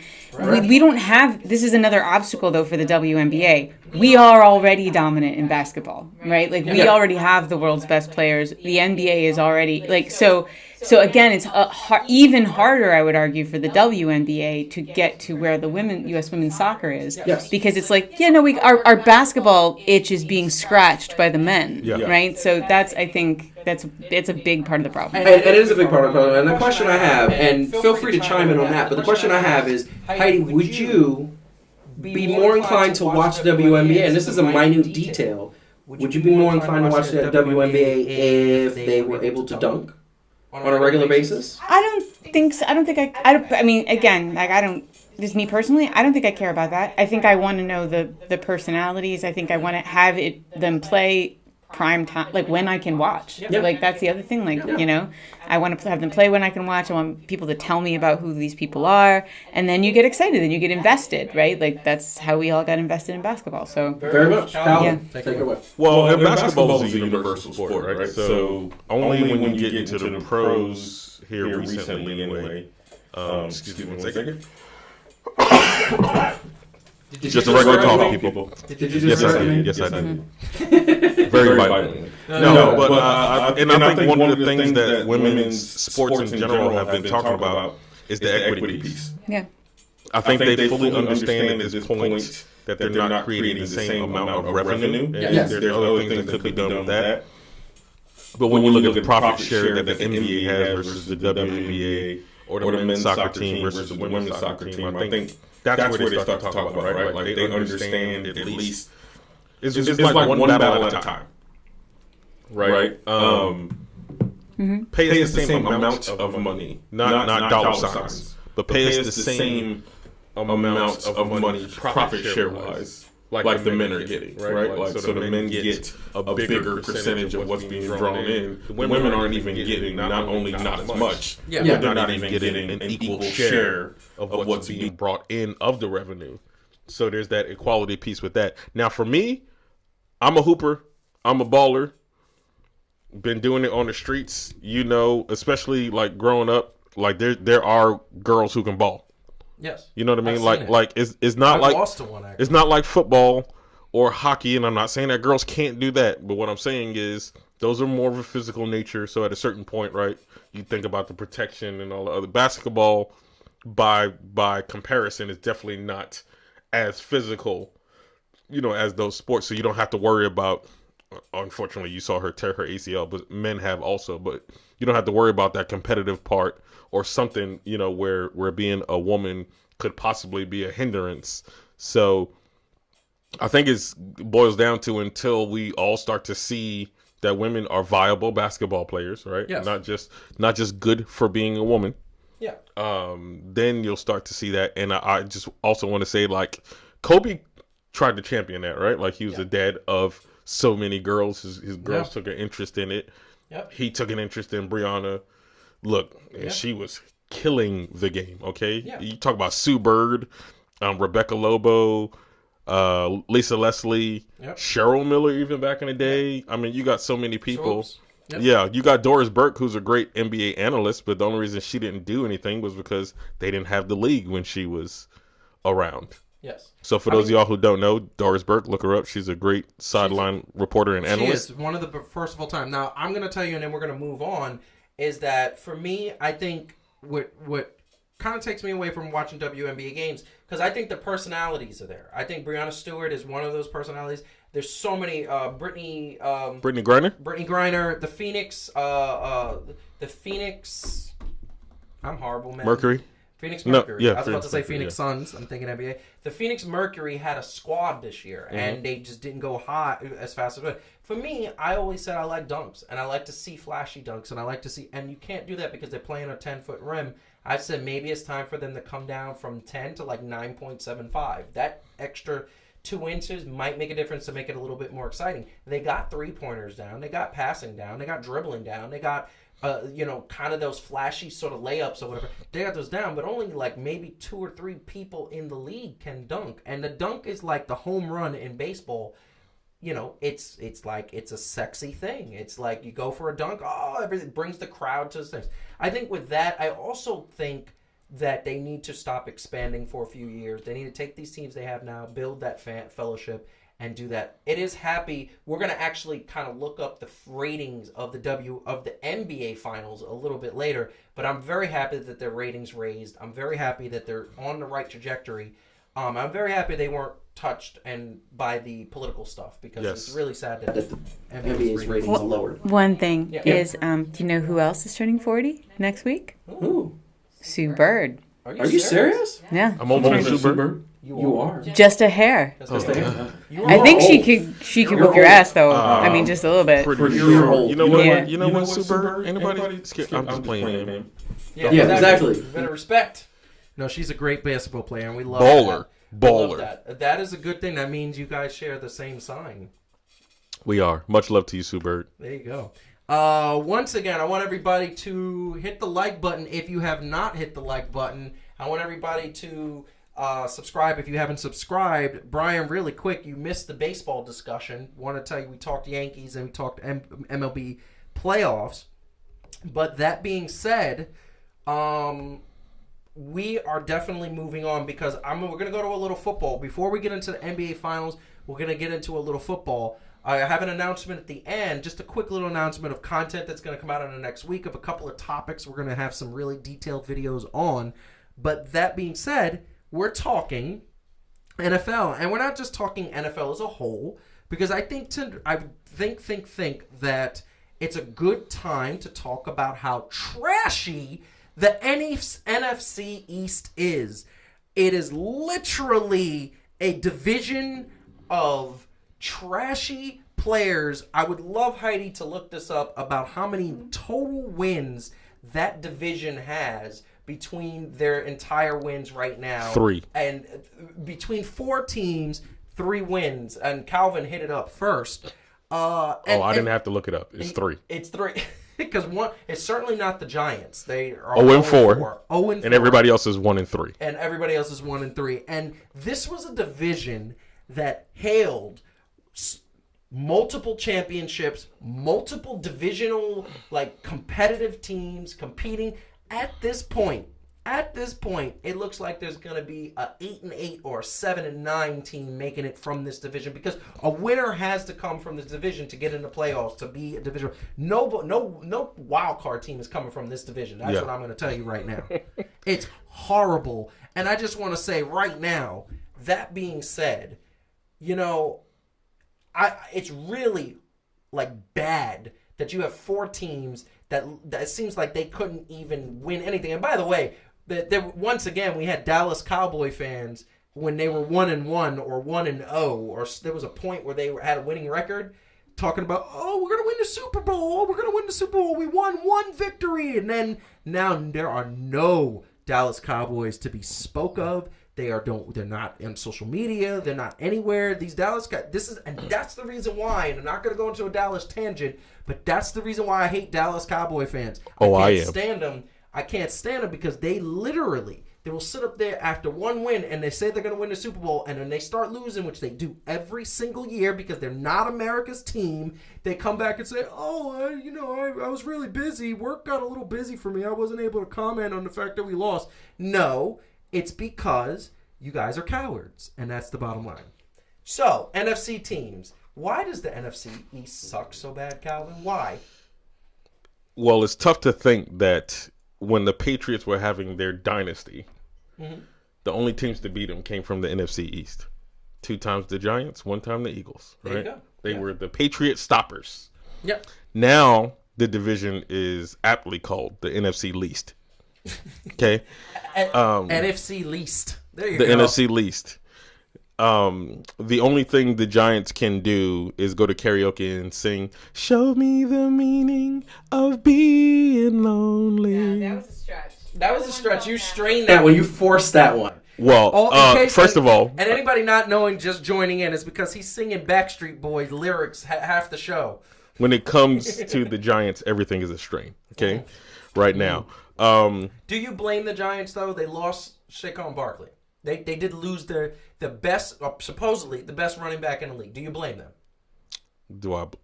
We don't have, this is another obstacle, though, for the WNBA. We are already dominant in basketball, right? Like, we Yeah. already have the world's best players. The NBA is already, so again, it's even harder, I would argue, for the WNBA to get to where the U.S. women's soccer is. Yes. Because it's like, our basketball itch is being scratched by the men, Yeah. right? So that's, I think, it's a big part of the problem. And it is a big part of the problem. And the question I have, and feel free to chime in on that, but the question I have is, Heidi, would you be more inclined to watch the WNBA? And this is a minute detail. Would you be more inclined to watch the WNBA if they were able to dunk on a regular basis? I don't think so. I mean, again, like, just me personally, I don't think I care about that. I think I want to know the personalities. I think I want to have them play prime time, like when I can watch. Yeah. Like that's the other thing. Like I want to have them play when I can watch. I want people to tell me about who these people are, and then you get excited and you get invested, right? Like that's how we all got invested in basketball. So Very much. Calvin, Yeah. take it away. Well, and basketball is a universal sport, right? So only when you get into the pros here recently, anyway. Excuse me 1 second. Just a regular talk, people. Did you just Yes, I correct me? did. Yes, I did. Very violently. No, but I think one of the things that women's sports in general have been talking about is the equity piece. yeah. I think they fully understand at this point that they're not creating the same amount of revenue. And Yes. there's other things that could be done with that. But when you look at the profit share that the NBA has versus the WNBA or the men's soccer team versus the women's soccer team, I think that's where they start to talk about, right? Like they understand at least it's like one battle at a time, right? Pay us the same amount of money, not dollar signs, but pay us the same amount of money profit share wise, like the men are getting, right? Like so the men get a bigger percentage of what's being drawn in. The women aren't even getting not only not as much, Yeah. but they're not even getting an equal share of what's being brought in of the revenue. So there's that equality piece with that. Now for me, I'm a hooper, I'm a baller. Been doing it on the streets, especially like growing up. Like there are girls who can ball. Yes. You know what I mean? I've seen Like it's not I've like lost to one, actually. it's not like football or hockey, and I'm not saying that girls can't do that, but what I'm saying is those are more of a physical nature. So at a certain point, right, you think about the protection and all the other. Basketball, by comparison, is definitely not as physical, as those sports. So you don't have to worry about. Unfortunately, you saw her tear her ACL, but men have also. But you don't have to worry about that competitive part or something, where being a woman could possibly be a hindrance. So I think it boils down to until we all start to see that women are viable basketball players, right? Yes. Not just good for being a woman. Yeah. Then you'll start to see that. And I just also want to say, like, Kobe tried to champion that, right? Like he was the dad of so many girls. His girls took an interest in it. Yep. He took an interest in Brianna. Look, she was killing the game, okay? Yeah. You talk about Sue Bird, Rebecca Lobo, Lisa Leslie, Cheryl Miller even back in the day. I mean, you got so many people. Yep. Yeah, you got Doris Burke, who's a great NBA analyst, but the only reason she didn't do anything was because they didn't have the league when she was around. Yes. So for those of y'all who don't know, Doris Burke, look her up. She's a great sideline reporter and analyst. She is one of the first of all time. Now, I'm going to tell you, and then we're going to move on, is that for me, I think what kind of takes me away from watching WNBA games, because I think the personalities are there. I think Breanna Stewart is one of those personalities. There's so many, Brittany Griner, the Phoenix, I'm horrible, man. Mercury. Phoenix Mercury. No, yeah, I was about to say Mercury, Phoenix Suns. I'm thinking NBA. The Phoenix Mercury had a squad this year, and they just didn't go high as fast as it. For me, I always said I like dunks, and I like to see flashy dunks, and I like to see. And you can't do that because they're playing a 10-foot rim. I said maybe it's time for them to come down from 10 to like 9.75. That extra 2 inches might make a difference to make it a little bit more exciting. They got 3-pointers down. They got passing down. They got dribbling down. They got kind of those flashy sort of layups or whatever. They got those down, but only like maybe 2 or 3 people in the league can dunk. And the dunk is like the home run in baseball. It's like it's a sexy thing. It's like you go for a dunk. Oh, everything brings the crowd to the things. I think with that, I also think that they need to stop expanding for a few years. They need to take these teams they have now, build that fellowship, and do that. It is happy. We're going to actually kind of look up the ratings of the NBA Finals a little bit later, but I'm very happy that their ratings raised. I'm very happy that they're on the right trajectory. I'm very happy they weren't touched by the political stuff because it's really sad that the NBA's ratings are lowered. One thing is, do you know who else is turning 40 next week? Who? Sue Bird. Are you serious? Yeah. I'm older than Sue Bird. You are. Just a hair. I think she could whoop your ass though. I mean, just a little bit. Pretty sure. You know what? Yeah. You know what, Sue Bird? Anybody scared? I'm just playing, man. Yeah, exactly. You better respect. No, she's a great basketball player, and we love Baller. that. That is a good thing. That means you guys share the same sign. We are. Much love to you, Sue Bird. There you go. Once again, I want everybody to hit the like button if you have not hit the like button. I want everybody to subscribe if you haven't subscribed. Brian, really quick, you missed the baseball discussion. Want to tell you we talked Yankees and we talked MLB playoffs. But that being said, we are definitely moving on because we're going to go to a little football. Before we get into the NBA Finals, we're going to get into a little football. I have an announcement at the end, just a quick little announcement of content that's going to come out in the next week of a couple of topics we're going to have some really detailed videos on. But that being said, we're talking NFL, and we're not just talking NFL as a whole, because I think that it's a good time to talk about how trashy the NFC East is. It is literally a division of trashy players. I would love Heidi to look this up about how many total wins that division has between their entire wins right now. 3. And between 4 teams, 3 wins. And Calvin hit it up first. I didn't have to look it up. It's 3. It's 3. Because it's certainly not the Giants. They are 0-4. 0-4. And everybody else is 1-3. And everybody else is 1-3. And this was a division that hailed multiple championships, multiple divisional, competitive teams competing. At this point, it looks like there's going to be a 8-8 or 7-9 team making it from this division, because a winner has to come from this division to get in the playoffs, to be a division. No wild card team is coming from this division. That's what I'm going to tell you right now. It's horrible. And I just want to say right now, that being said, it's really bad that you have 4 teams that it seems like they couldn't even win anything. And by the way, once again, we had Dallas Cowboy fans when they were 1-1 or 1-0, or there was a point where they had a winning record, talking about, we're going to win the Super Bowl. We're going to win the Super Bowl. We won 1 victory. And then now there are no Dallas Cowboys to be spoke of. They're not on social media. They're not anywhere. These Dallas guys, and that's the reason why, and I'm not going to go into a Dallas tangent, but that's the reason why I hate Dallas Cowboy fans. I can't stand them because they will sit up there after 1 win and they say they're going to win the Super Bowl, and then they start losing, which they do every single year because they're not America's team. They come back and say, I was really busy. Work got a little busy for me. I wasn't able to comment on the fact that we lost. No. It's because you guys are cowards, and that's the bottom line. So, NFC teams. Why does the NFC East suck so bad, Calvin? Why? Well, it's tough to think that when the Patriots were having their dynasty, the only teams to beat them came from the NFC East. 2 times the Giants, 1 time the Eagles. Right? There you go. They were the Patriot stoppers. Yep. Now, the division is aptly called the NFC least. Okay. NFC least. There you go. The NFC least. The only thing the Giants can do is go to karaoke and sing, "Show me the meaning of being lonely." Yeah, that was a stretch. That was a stretch. You strained that one. You forced that one. Well, first of all, and anybody not knowing, just joining in, is because he's singing Backstreet Boys lyrics half the show. When it comes to the Giants, everything is a strain. Okay, right now. Do you blame the Giants though? They lost Saquon Barkley. They did lose the best, supposedly the best running back in the league. Do you blame them?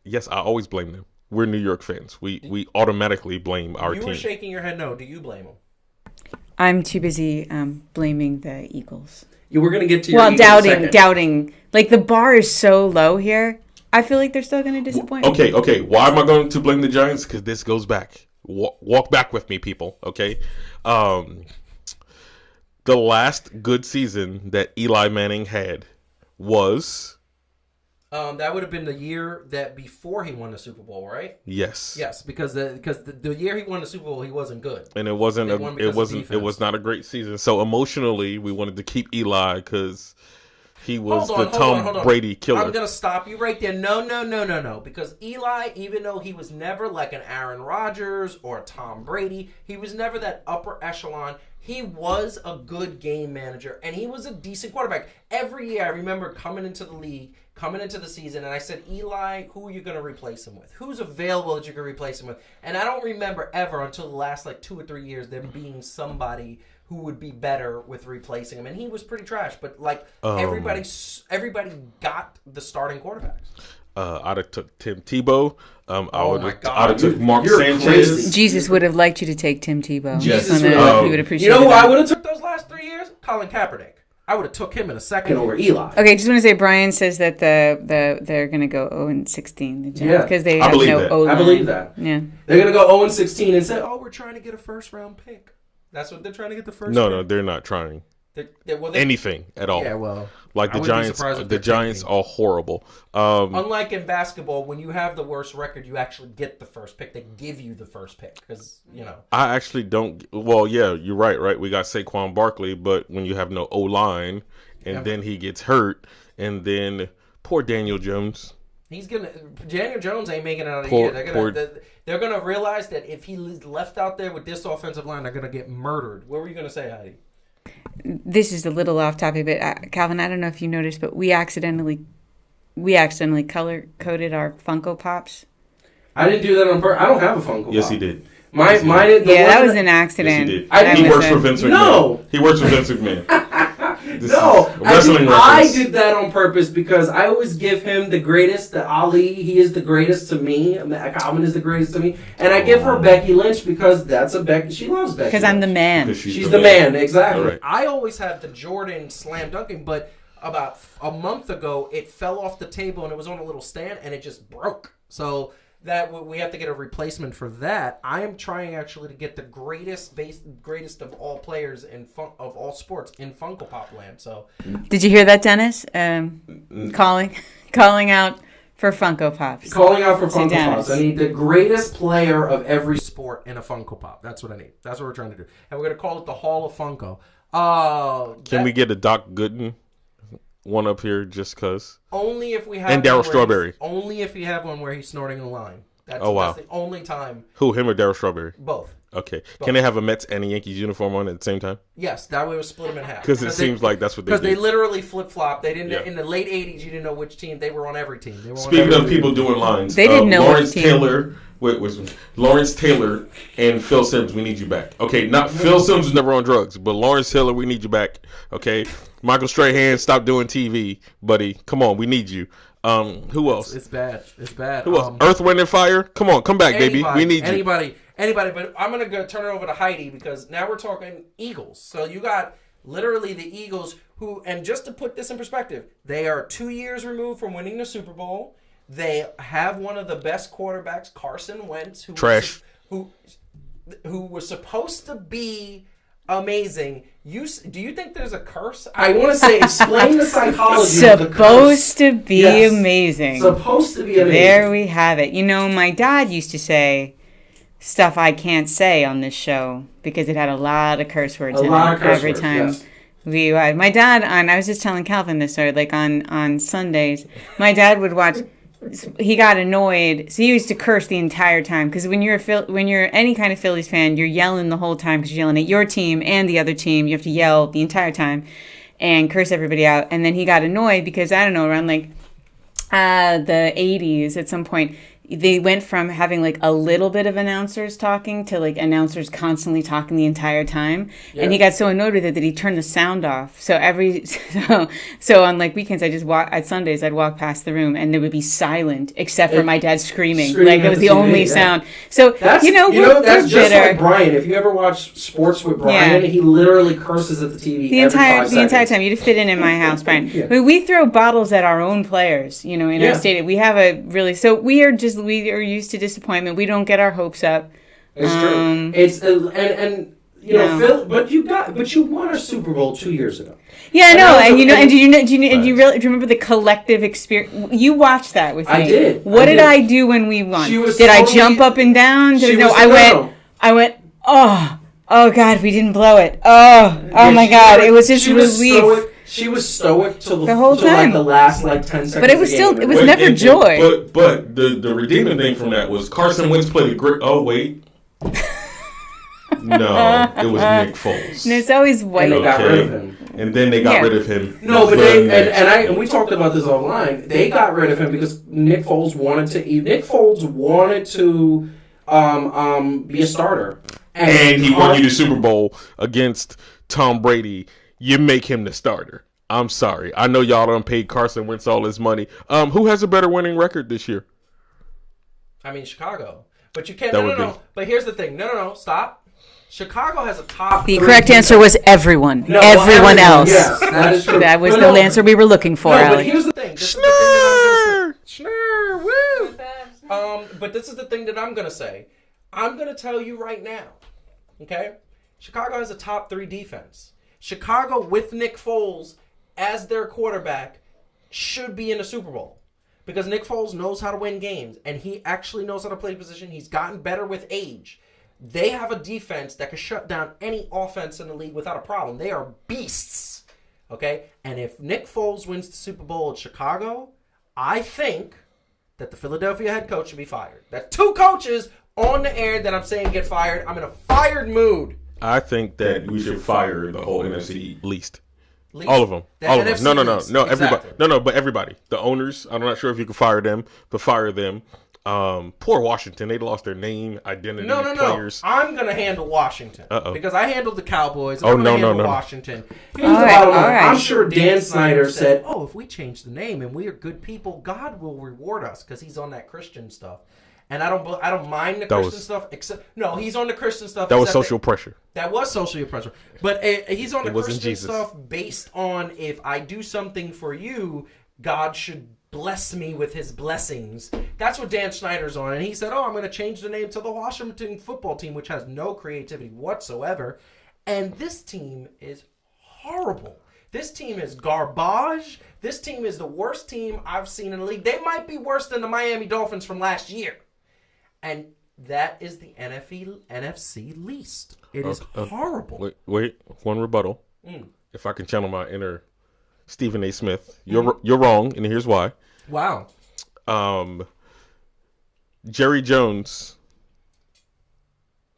Yes, I always blame them. We're New York fans. We automatically blame our team. You were shaking your head no. Do you blame them? I'm too busy blaming the Eagles. You were going to get to your Eagles doubting. Like, the bar is so low here. I feel like they're still going to disappoint me. Okay. Why am I going to blame the Giants? Because this goes back. Walk back with me, people. Okay. The last good season that Eli Manning had was... that would have been the year that before he won the Super Bowl, right? Yes. Yes, because the year he won the Super Bowl, he wasn't good. And it was not a great season. So emotionally, we wanted to keep Eli because He was the Tom Brady killer. I'm going to stop you right there. No. Because Eli, even though he was never like an Aaron Rodgers or a Tom Brady, he was never that upper echelon. He was a good game manager, and he was a decent quarterback. Every year, I remember coming into the league, coming into the season, and I said, Eli, who are you going to replace him with? Who's available that you can replace him with? And I don't remember ever until the last like 2 or 3 years there being somebody who would be better with replacing him. And he was pretty trash, but like everybody got the starting quarterbacks. I'd have took Tim Tebow. I'd have took Mark Sanchez. Crazy. Jesus would have liked you to take Tim Tebow. He would appreciate. You know who I would have took those last 3 years? Colin Kaepernick. I would have took him in a second over Eli. Okay, just want to say Brian says that they're going to go 0-16. Because they have no O-line. I believe that. Yeah, they're going to go 0-16 and say, "Oh, we're trying to get a first round pick." That's what they're trying to get the first. No, they're not trying anything at all. Yeah, well, like the Giants. The Giants are horrible. Unlike in basketball, when you have the worst record, you actually get the first pick. They give you the first pick because I actually don't. Well, yeah, you're right. Right, we got Saquon Barkley, but when you have no O line, and then he gets hurt, and then poor Daniel Jones. Daniel Jones ain't making it out of the year. They're gonna realize that if he's left out there with this offensive line, they're gonna get murdered. What were you gonna say, Heidi? This is a little off topic, but Calvin, I don't know if you noticed, but we accidentally color coded our Funko Pops. I didn't do that on purpose. I don't have a Funko Pop. Yes, he did. Mine. That was an accident. Yes, he did. He works for Vince McMahon. No, he works for Vince McMahon. I did that on purpose because I always give him the greatest. The Ali, he is the greatest to me. Calvin is the greatest to me, and I give her Becky Lynch because that's a Becky. She loves Becky. Because I'm the man. She's the man, exactly. Right. I always had the Jordan slam dunking, but about a month ago, it fell off the table and it was on a little stand and it just broke. So that we have to get a replacement for that. I am trying actually to get the greatest of all players of all sports in Funko Pop land. So, did you hear that, Dennis? Calling out for Funko Pops. Calling out for Funko Pops. I need the greatest player of every sport in a Funko Pop. That's what I need. That's what we're trying to do, and we're gonna call it the Hall of Funko. Can we get a Doc Gooden one up here just because? Only if we have. And Darryl Strawberry. Only if you have one where he's snorting a line. That's the only time. Who, him or Darryl Strawberry? Both. Okay. Both. Can they have a Mets and a Yankees uniform on at the same time? Yes, that way we'll split them in half. Because it seems like that's what they do. Because they literally flip-flop. They didn't. Yeah. In the late 80s, you didn't know which team. They were on every team. Speaking of people doing lines. They didn't know Lawrence which Taylor. Lawrence Taylor and Phil Simms, we need you back. Okay, not Phil Simms is never on drugs, but Lawrence Taylor, we need you back. Okay, Michael Strahan, stop doing TV, buddy. Come on, we need you. Who else? It's bad. Who else? Earth, Wind, and Fire. Come on, come back, baby. We need you. Anybody. But I'm gonna turn it over to Heidi because now we're talking Eagles. So you got literally the Eagles who, and just to put this in perspective, they are 2 years removed from winning the Super Bowl. They have one of the best quarterbacks, Carson Wentz, who was supposed to be amazing. Do you think there's a curse? I want to say, explain the psychology of the curse. Supposed to be amazing. Supposed to be amazing. There we have it. You know, my dad used to say stuff I can't say on this show because it had a lot of curse words in it every time. Yes. My dad, I was just telling Calvin this story, like on Sundays, my dad would watch. He got annoyed, so he used to curse the entire time. Because when you're any kind of Phillies fan, you're yelling the whole time because you're yelling at your team and the other team. You have to yell the entire time and curse everybody out. And then he got annoyed because I don't know, around like the 80s, at some point, they went from having like a little bit of announcers talking to like announcers constantly talking the entire time. Yeah. And he got so annoyed with it that he turned the sound off. So so on like weekends, at Sundays, I'd walk past the room and there would be silent except for my dad screaming. Like it was the only sound. So that's, that's just bitter. Like Brian. If you ever watch sports with Brian, he literally curses at the TV the entire time. You'd fit in my house, Brian. I mean, we throw bottles at our own players, in our stadium. We have we are used to disappointment. We don't get our hopes up. It's true. It's Phil, but you won a Super Bowl 2 years ago. Yeah, I know. Do you remember the collective experience? You watched that with me. I did. What did I do when we won? Did I jump up and down? I went. Oh God, we didn't blow it. Oh my God, it was just relief. She was stoic till the whole time, like the last 10 seconds. But it was still, it was never joy. But the redeeming thing from that was Carson Wentz played a great. Oh wait. No, it was Nick Foles. And it's always white. And they got rid of him. And then they got rid of him. No, but and we talked about this offline. They got rid of him because Nick Foles wanted to be a starter. And he won you the Super Bowl against Tom Brady. You make him the starter. I'm sorry. I know y'all done paid Carson Wentz all his money. Who has a better winning record this year? I mean, Chicago. But you can't. No. But here's the thing. No. Stop. Chicago has a top. The correct answer was everyone. No, everyone else. Yes, that is true. That was the answer we were looking for, no, Alec. But here's the thing. Schnurr! Woo! But this is the thing that I'm going to say. I'm going to tell you right now. Okay? Chicago has a top 3 defense. Chicago, with Nick Foles as their quarterback, should be in the Super Bowl. Because Nick Foles knows how to win games. And he actually knows how to play position. He's gotten better with age. They have a defense that can shut down any offense in the league without a problem. They are beasts. Okay? And if Nick Foles wins the Super Bowl at Chicago, I think that the Philadelphia head coach should be fired. That's 2 coaches on the air that I'm saying get fired. I'm in a fired mood. I think that we should fire the whole NFC least. All of them. All of them. No. Everybody. Exactly. No, but everybody. The owners, I'm not sure if you can fire them, but fire them. Poor Washington. They lost their name, identity, players. I'm going to handle Washington. Because I handled the Cowboys. I'm going to handle Washington. Here's the bottom line. I'm sure Dan Snyder said, if we change the name and we are good people, God will reward us because he's on that Christian stuff. And I don't mind the Christian stuff. He's on the Christian stuff. That was social pressure. That was social pressure. But he's on the Christian stuff based on if I do something for you, God should bless me with his blessings. That's what Dan Snyder's on. And he said, I'm going to change the name to the Washington football team, which has no creativity whatsoever. And this team is horrible. This team is garbage. This team is the worst team I've seen in the league. They might be worse than the Miami Dolphins from last year. And that is the NFC least. It is horrible. Wait. One rebuttal. If I can channel my inner Stephen A. Smith. You're wrong, and here's why. Wow. Jerry Jones.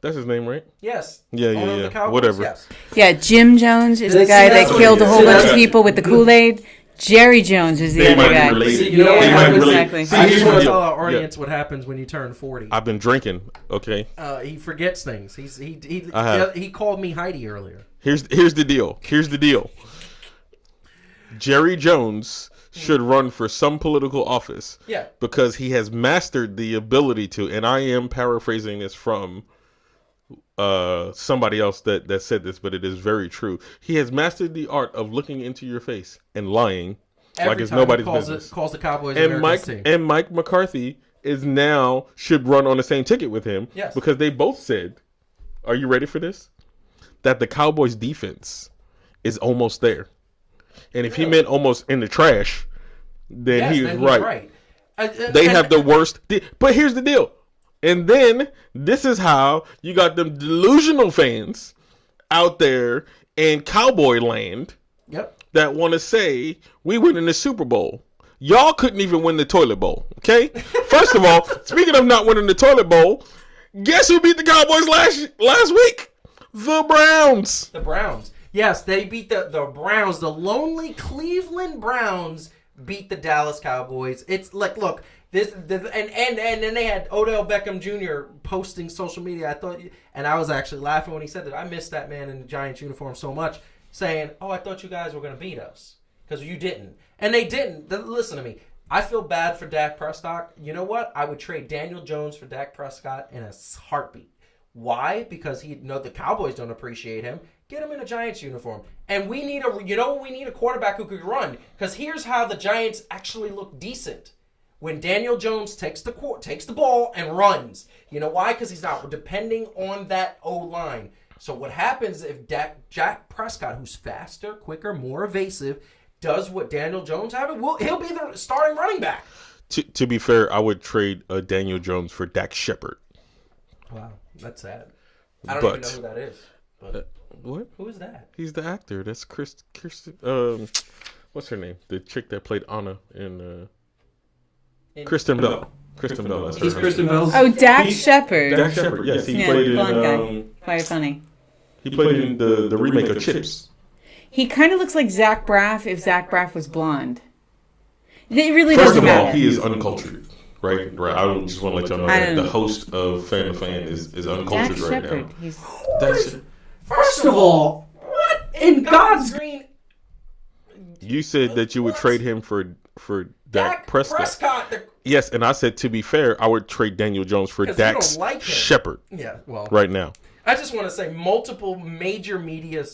That's his name, right? Yes. Yeah. Whatever. Yes. Yeah, Jim Jones is the guy that killed a whole bunch of people with the Kool-Aid. Jerry Jones is the other guy. You know what happens? Exactly. I just want to tell our audience what happens when you turn 40. I've been drinking. Okay. He forgets things. He called me Heidi earlier. Here's the deal. Jerry Jones should run for some political office. Yeah. Because he has mastered the ability to, and I am paraphrasing this from somebody else that said this, but it is very true. He has mastered the art of looking into your face and lying like it's nobody's business. Calls the Cowboys and Mike McCarthy should run on the same ticket with him. Yes. Because they both said, are you ready for this? That the Cowboys defense is almost there. And if he meant almost in the trash, then he was right. They have the worst. But here's the deal. And then this is how you got them delusional fans out there in Cowboy land that want to say we win in the Super Bowl. Y'all couldn't even win the toilet bowl, okay? First of all, speaking of not winning the toilet bowl, guess who beat the Cowboys last week? The Browns. The Browns. Yes, they beat the Browns. The lonely Cleveland Browns beat the Dallas Cowboys. It's like, look, and then they had Odell Beckham Jr. posting social media. I was actually laughing when he said that. I missed that man in the Giants uniform so much, saying, I thought you guys were going to beat us because you didn't. And they didn't. Listen to me. I feel bad for Dak Prescott. You know what? I would trade Daniel Jones for Dak Prescott in a heartbeat. Why? Because the Cowboys don't appreciate him. Get him in a Giants uniform. And we need a quarterback who could run. Because here's how the Giants actually look decent. When Daniel Jones takes the ball and runs. You know why? Because he's not depending on that O-line. So what happens if Dak Prescott, who's faster, quicker, more evasive, does what Daniel Jones has, he'll be the starting running back. To be fair, I would trade Daniel Jones for Dak Shepard. Wow, that's sad. I don't even know who that is. But. What? Who is that? He's the actor. That's Kirsten. What's her name? The chick that played Anna in Kristen Bell. Kristen Bell. That's her. He's Kristen Bell's. Oh, Dax Shepard. Dax Shepard. Yes, he played blonde guy. in. Very funny. He played in the remake of Chips. He kind of looks like Zach Braff if Zach Braff was blonde. It really First doesn't of all, matter. he is uncultured. Right. I just want to let y'all know that the host of Fan to Fan is uncultured Dax right Shepard. now. First of all, what in God's green? You said that you would trade him for Dak Prescott. Yes, and I said, to be fair, I would trade Daniel Jones for Dax Shepard. Yeah, well, right now. I just want to say multiple major media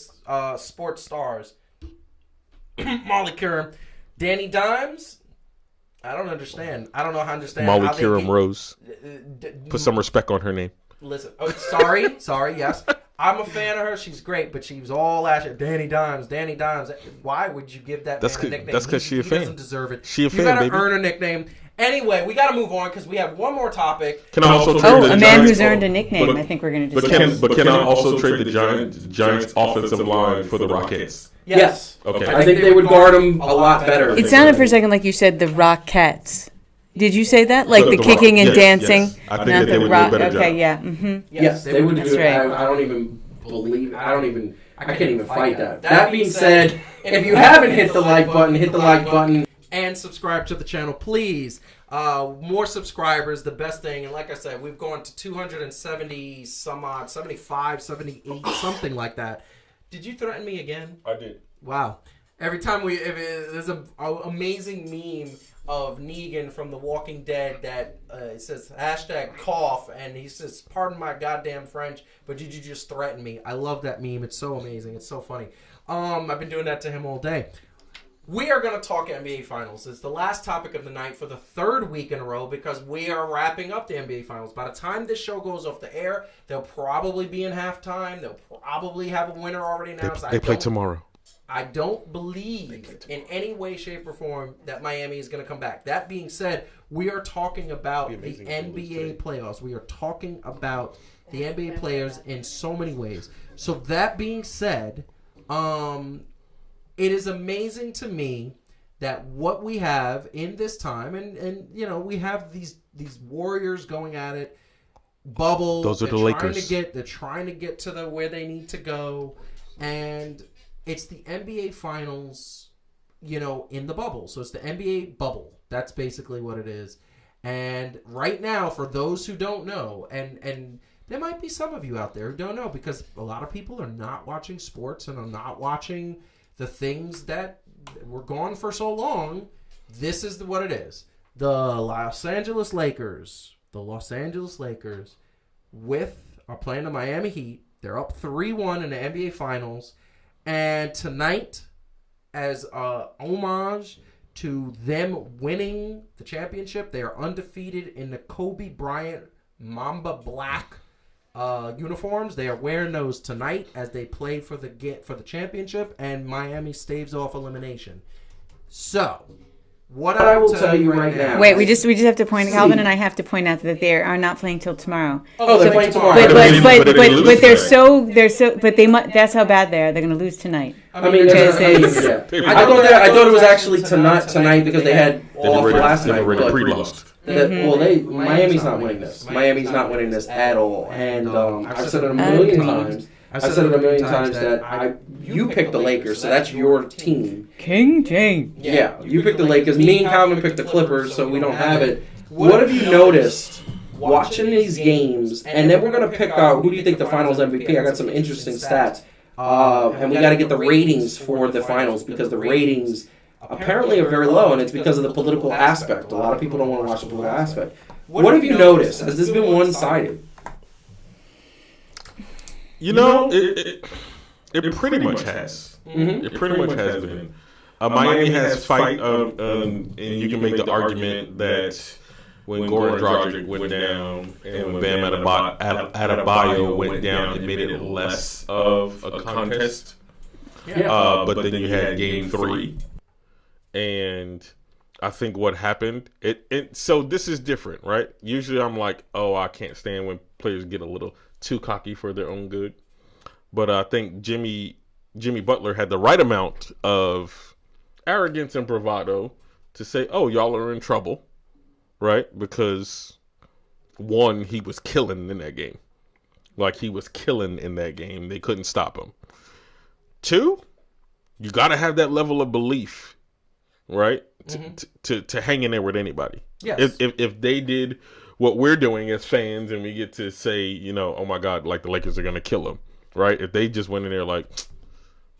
sports stars. Molly Curran, Danny Dimes. I don't understand. I don't know how to understand. Molly Curran Rose. Put some respect on her name. Listen. Oh, sorry. Yes, I'm a fan of her. She's great, but she was all last year. Danny Dimes. Why would you give that man a nickname? That's because she a fan. He doesn't deserve it. She a fan, You gotta baby. earn a nickname. Anyway, we got to move on because we have one more topic. Can I also trade the a man Giants, who's earned a nickname. I think we're going to discuss. But can I also trade the Giants offensive line for the Rockettes? Yes. Okay. I think they would guard him a lot better. It sounded for a second like you said the Rockettes. Did you say that? Like the kicking and dancing? Yes. I think that they would do a better job. Okay, yeah. Mm-hmm. Yes, they would do That's it. right. I don't even believe. I can't even fight that. That being said, if you haven't hit the like button and subscribe to the channel, please. More subscribers, the best thing. And like I said, we've gone to 270 some odd, 75, 78, something like that. Did you threaten me again? I did. Wow. Every time there's an amazing meme of Negan from The Walking Dead that it says #cough, and he says, "Pardon my goddamn French, but did you just threaten me?" I love that meme. It's so amazing. It's so funny. I've been doing that to him all day. We are going to talk NBA Finals. It's the last topic of the night for the third week in a row because we are wrapping up the NBA Finals. By the time this show goes off the air, they'll probably be in halftime. They'll probably have a winner already announced. They play tomorrow. I don't believe in any way, shape, or form that Miami is going to come back. That being said, we are talking about the NBA playoffs. We are talking about the NBA players in so many ways. So that being said, it is amazing to me that what we have in this time, and you know, we have these Warriors going at it, bubble. Those are the Lakers. They're trying to get to where they need to go, and it's the NBA Finals, you know, in the bubble. So it's the NBA bubble. That's basically what it is. And right now, for those who don't know, and there might be some of you out there who don't know, because a lot of people are not watching sports and are not watching the things that were gone for so long. This is what it is. The Los Angeles Lakers are playing the Miami Heat. They're up 3-1 in the NBA Finals. And tonight, as a homage to them winning the championship, they are undefeated in the Kobe Bryant Mamba Black uniforms. They are wearing those tonight as they play for the championship, and Miami staves off elimination. So, what I will tell you right now. Wait, we just have to point. Calvin and I have to point out that they are not playing till tomorrow. Oh, they're playing tomorrow. But they're so. But they might. That's how bad they are. They're going to lose tonight. I mean, I thought it was actually tonight because they had off last night. They already pre-lost. Miami's not winning this. Miami's not winning this at all. And I've said it a million times. That you picked the Lakers, so that's your team. King James. Yeah, you picked the Lakers. Me and Calvin picked the Clippers, so we don't have it. What have you noticed watching these games? And then we're going to pick out who do you think the Finals MVP. I got some interesting stats. And we got to get the ratings for the Finals because the ratings apparently are very low, and it's because of the political aspect. A lot of people don't want to watch the political aspect. What have you noticed? Has this been one-sided? You know, it pretty much has. Mm-hmm. It pretty much has been. Miami has fight, and you can make the argument that when Goran Dragic went down and when Bam Adebayo went down, it made it less of a contest. Yeah. But then you had Game 3, and I think what happened. So this is different, right? Usually I'm like, oh, I can't stand when players get a little too cocky for their own good. but I think Jimmy Butler had the right amount of arrogance and bravado to say, "Oh, y'all are in trouble," right? Because one, he was killing in that game. Like, he was killing in that game. They couldn't stop him. Two, you got to have that level of belief, right? To hang in there with anybody. Yes. If they did what we're doing as fans and we get to say, you know, oh my God, like the Lakers are going to kill them, right? If they just went in there like,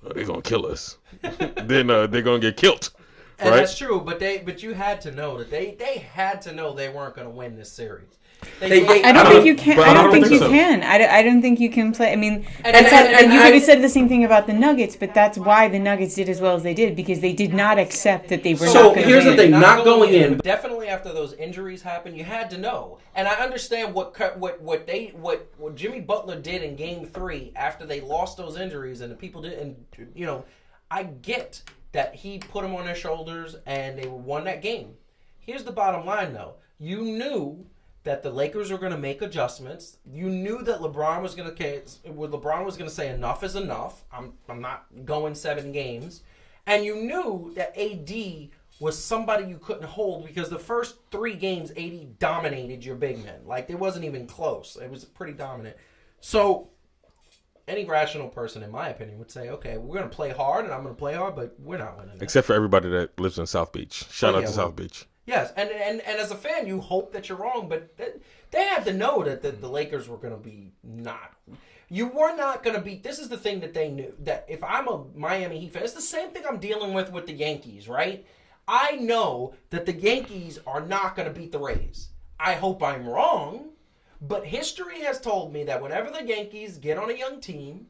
oh, they're going to kill us, then they're going to get killed. And right? That's true, but you had to know that they had to know they weren't going to win this series. I don't think you can. I don't think you can. I don't think you can play. I mean, you could have said the same thing about the Nuggets, but that's why the Nuggets did as well as they did, because they did not accept that they were not going to win. So here's the thing: not going in. Definitely after those injuries happened, you had to know. And I understand what Jimmy Butler did in Game 3 after they lost those injuries, and the people didn't. You know, I get that he put them on their shoulders and they won that game. Here's the bottom line, though: you knew that the Lakers were going to make adjustments. You knew that LeBron was going to say enough is enough. I'm not going 7 games. And you knew that AD was somebody you couldn't hold because the first 3 games AD dominated your big men. Like, it wasn't even close. It was pretty dominant. So any rational person, in my opinion, would say, okay, we're going to play hard and I'm going to play hard, but we're not winning. Except for everybody that lives in South Beach. Shout out to South Beach. Yes, and as a fan, you hope that you're wrong, but they had to know that the Lakers were going to be not. You were not going to beat. This is the thing that they knew, that if I'm a Miami Heat fan, it's the same thing I'm dealing with the Yankees, right? I know that the Yankees are not going to beat the Rays. I hope I'm wrong, but history has told me that whenever the Yankees get on a young team,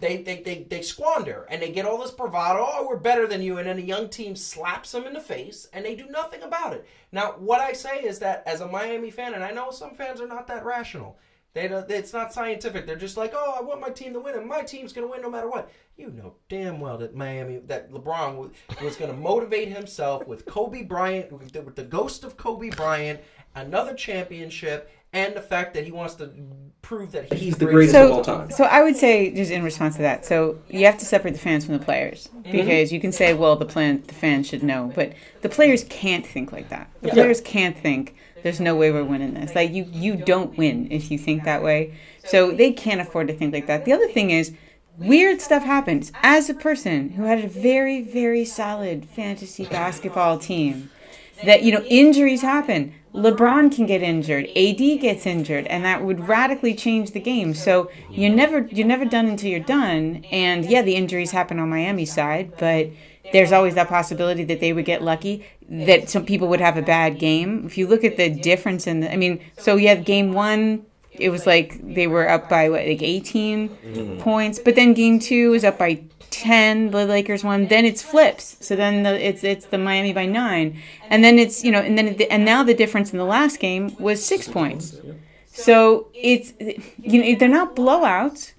they squander, and they get all this bravado, oh, we're better than you, and then a young team slaps them in the face, and they do nothing about it. Now, what I say is that as a Miami fan, and I know some fans are not that rational, it's not scientific. They're just like, oh, I want my team to win, and my team's going to win no matter what. You know damn well that LeBron was going to motivate himself with Kobe Bryant, with the ghost of Kobe Bryant, another championship, and the fact that he wants to prove that he's the greatest of all time. So I would say, just in response to that, so you have to separate the fans from the players. Because you can say, well, the fans should know. But the players can't think like that. The players can't think, there's no way we're winning this. Like, you don't win if you think that way. So they can't afford to think like that. The other thing is, weird stuff happens. As a person who had a very, very solid fantasy basketball team, that, injuries happen. LeBron can get injured, AD gets injured, and that would radically change the game. So you're never done until you're done. And yeah, the injuries happen on Miami's side, but there's always that possibility that they would get lucky, that some people would have a bad game. If you look at the difference so you have Game 1, it was like they were up by 18 points, but then Game 2 is up by 10, the Lakers won. Then it's flips. So then it's the Miami by 9, and then it's and now the difference in the last game was 6 points. So it's they're not blowouts,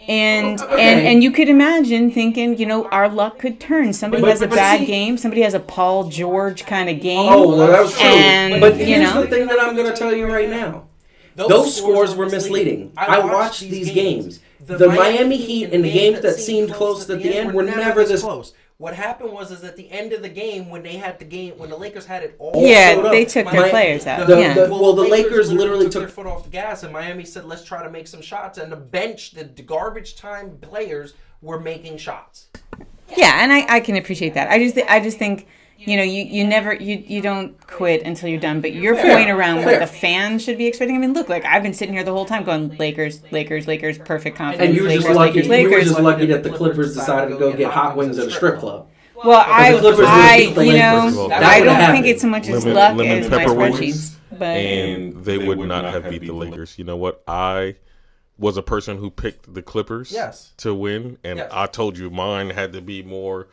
and you could imagine thinking our luck could turn. Somebody has a bad game. Somebody has a Paul George kind of game. Oh, well, that was true. And, but here's the thing that I'm going to tell you right now. Those scores were misleading. I watched these games. The Miami Heat in the games that seemed close at the end were never this close. What happened was at the end of the game, when the Lakers had it all they took their players out. The Lakers literally took their foot off the gas, and Miami said, let's try to make some shots. And the bench, the garbage time players were making shots. Yeah, and I can appreciate that. I just think, you don't quit until you're done. But your point around what the fans should be expecting, look, I've been sitting here the whole time going, Lakers, perfect confidence. And you were Lakers, just lucky. Lakers. You were just lucky that the Clippers decided to go get hot wings at a strip club. Well, I don't think it's so much as luck lemon as my pepper wings, spreadsheets. But and they would not have beat the Lakers. You know what? I was a person who picked the Clippers to win, and I told you mine had to be more.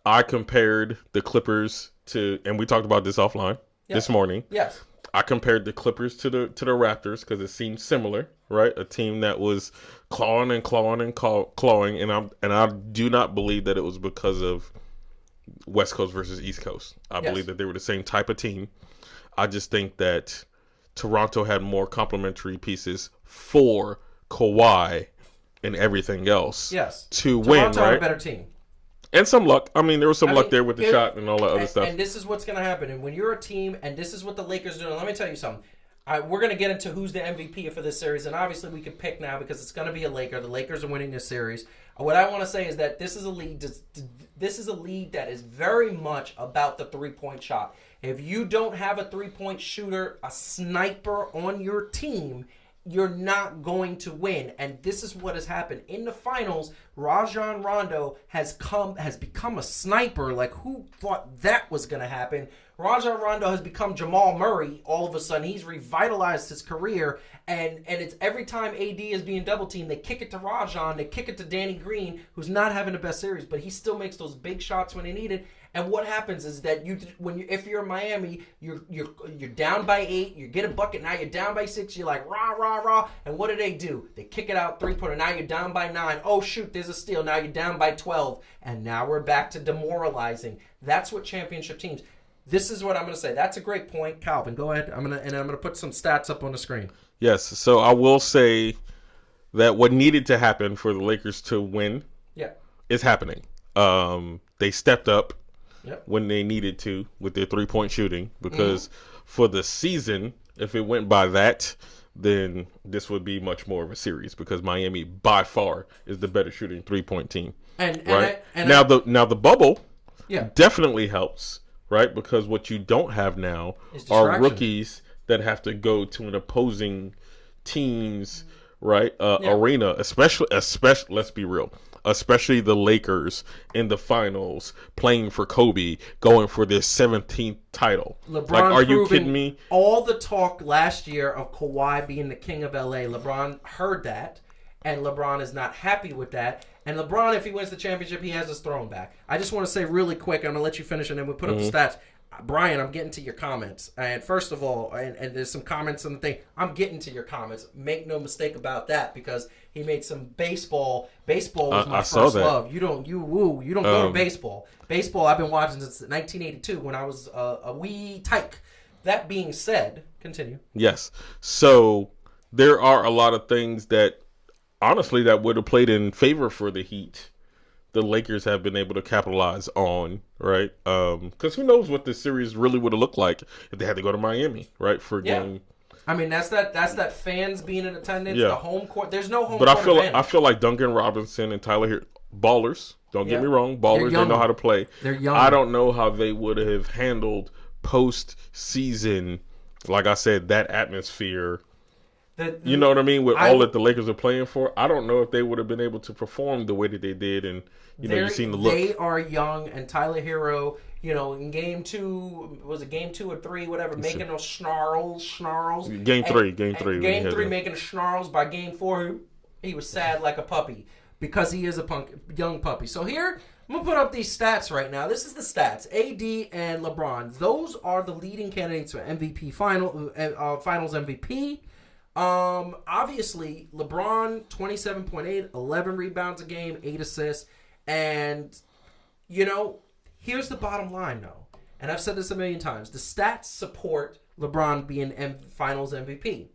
I compared the Clippers to, and we talked about this offline this morning. Yes. I compared the Clippers to the Raptors because it seemed similar, right? A team that was clawing, and I do not believe that it was because of West Coast versus East Coast. I believe that they were the same type of team. I just think that Toronto had more complementary pieces for Kawhi and everything else Yes. to win, Toronto had a right? better team. And some luck. I mean, there was some luck there with the shot and all that other stuff. And this is what's going to happen. And when you're a team, and this is what the Lakers are doing, let me tell you something. We're going to get into who's the MVP for this series, and obviously we can pick now because it's going to be a Laker. The Lakers are winning this series. What I want to say is that this is a league. This is a league that is very much about the 3-point shot. If you don't have a 3-point shooter, a sniper on your team, you're not going to win. And this is what has happened. In the finals, Rajon Rondo has become a sniper. Like, who thought that was going to happen? Rajon Rondo has become Jamal Murray all of a sudden. He's revitalized his career. And it's every time AD is being double teamed, they kick it to Rajon, they kick it to Danny Green, who's not having the best series, but he still makes those big shots when they need it. And what happens is that if you're in Miami, you're down by 8, you get a bucket, now you're down by 6, you're like rah rah rah, and what do? They kick it out 3-pointer. Now you're down by 9. Oh shoot, there's a steal. Now you're down by 12, and now we're back to demoralizing. That's what championship teams. This is what I'm going to say. That's a great point, Calvin. Go ahead. I'm going to put some stats up on the screen. Yes. So I will say that what needed to happen for the Lakers to win, is happening. They stepped up. Yep. When they needed to with their 3-point shooting, because for the season, if it went by that, then this would be much more of a series because Miami by far is the better shooting 3-point team. Right? Now the bubble definitely helps, right? Because what you don't have now are rookies that have to go to an opposing team's arena, especially let's be real. Especially the Lakers in the finals, playing for Kobe, going for their 17th title. LeBron, are you kidding me? All the talk last year of Kawhi being the king of LA, LeBron heard that, and LeBron is not happy with that. And LeBron, if he wins the championship, he has his throne back. I just want to say really quick, I'm going to let you finish, and then we'll put up the stats. Brian, I'm getting to your comments. And first of all, and there's some comments on the thing. I'm getting to your comments. Make no mistake about that, because he made some baseball. Baseball was my first love. You don't go to baseball. Baseball I've been watching since 1982 when I was a wee tyke. That being said, continue. Yes. So there are a lot of things that, honestly, that would have played in favor for the Heat. The Lakers have been able to capitalize on, right? Because who knows what this series really would have looked like if they had to go to Miami, right, for a game. I mean, that's that fans being in attendance, the home court. There's no home court. But I feel like Duncan Robinson and Tyler here, ballers. Don't get me wrong, ballers. They know how to play. They're young. I don't know how they would have handled post-season, like I said, that atmosphere. You know what I mean? With all that the Lakers are playing for, I don't know if they would have been able to perform the way that they did. And you've seen the look. They are young, and Tyler Hero, in game 2, was it game 2 or 3, whatever, making those snarls. Game 3. Game 3 making the snarls. By game 4, he was sad like a puppy because he is a young puppy. So here, I'm going to put up these stats right now. This is the stats. AD and LeBron. Those are the leading candidates for MVP finals MVP. Obviously, LeBron, 27.8, 11 rebounds a game, 8 assists. And, here's the bottom line, though. And I've said this a million times. The stats support LeBron being Finals MVP.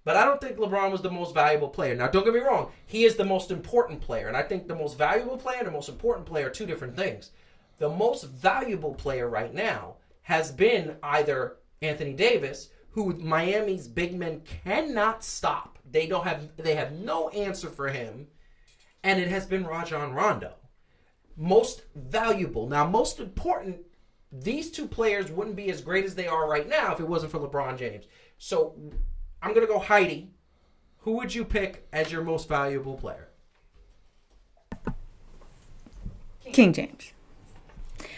But I don't think LeBron was the most valuable player. Now, don't get me wrong. He is the most important player. And I think the most valuable player and the most important player are two different things. The most valuable player right now has been either Anthony Davis, who Miami's big men cannot stop. They have no answer for him. And it has been Rajon Rondo. Most valuable. Now, most important, these two players wouldn't be as great as they are right now if it wasn't for LeBron James. So, I'm going to go Heidi. Who would you pick as your most valuable player? King James.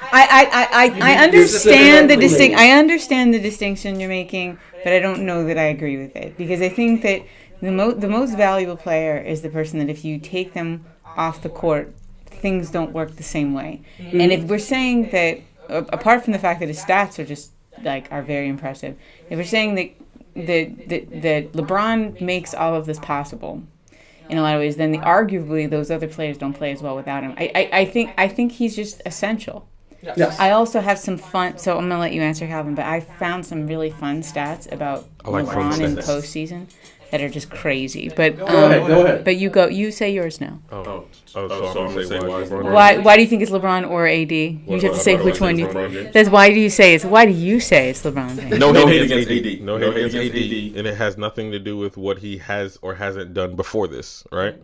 I understand the I understand the distinction you're making, but I don't know that I agree with it, because I think that the most valuable player is the person that if you take them off the court, things don't work the same way. Mm-hmm. And if we're saying that, apart from the fact that his stats are very impressive, if we're saying that LeBron makes all of this possible in a lot of ways, then arguably those other players don't play as well without him. I think he's just essential. Yes. I also have some fun, so I'm going to let you answer, Calvin, but I found some really fun stats about LeBron in postseason. that are just crazy. But Go ahead. But you say yours now. So I'm gonna say why LeBron. Why do you think it's LeBron or AD? You have to say which one you. That's why do you say it's LeBron James? No hate against AD. No hate against AD, and it has nothing to do with what he has or hasn't done before this, right?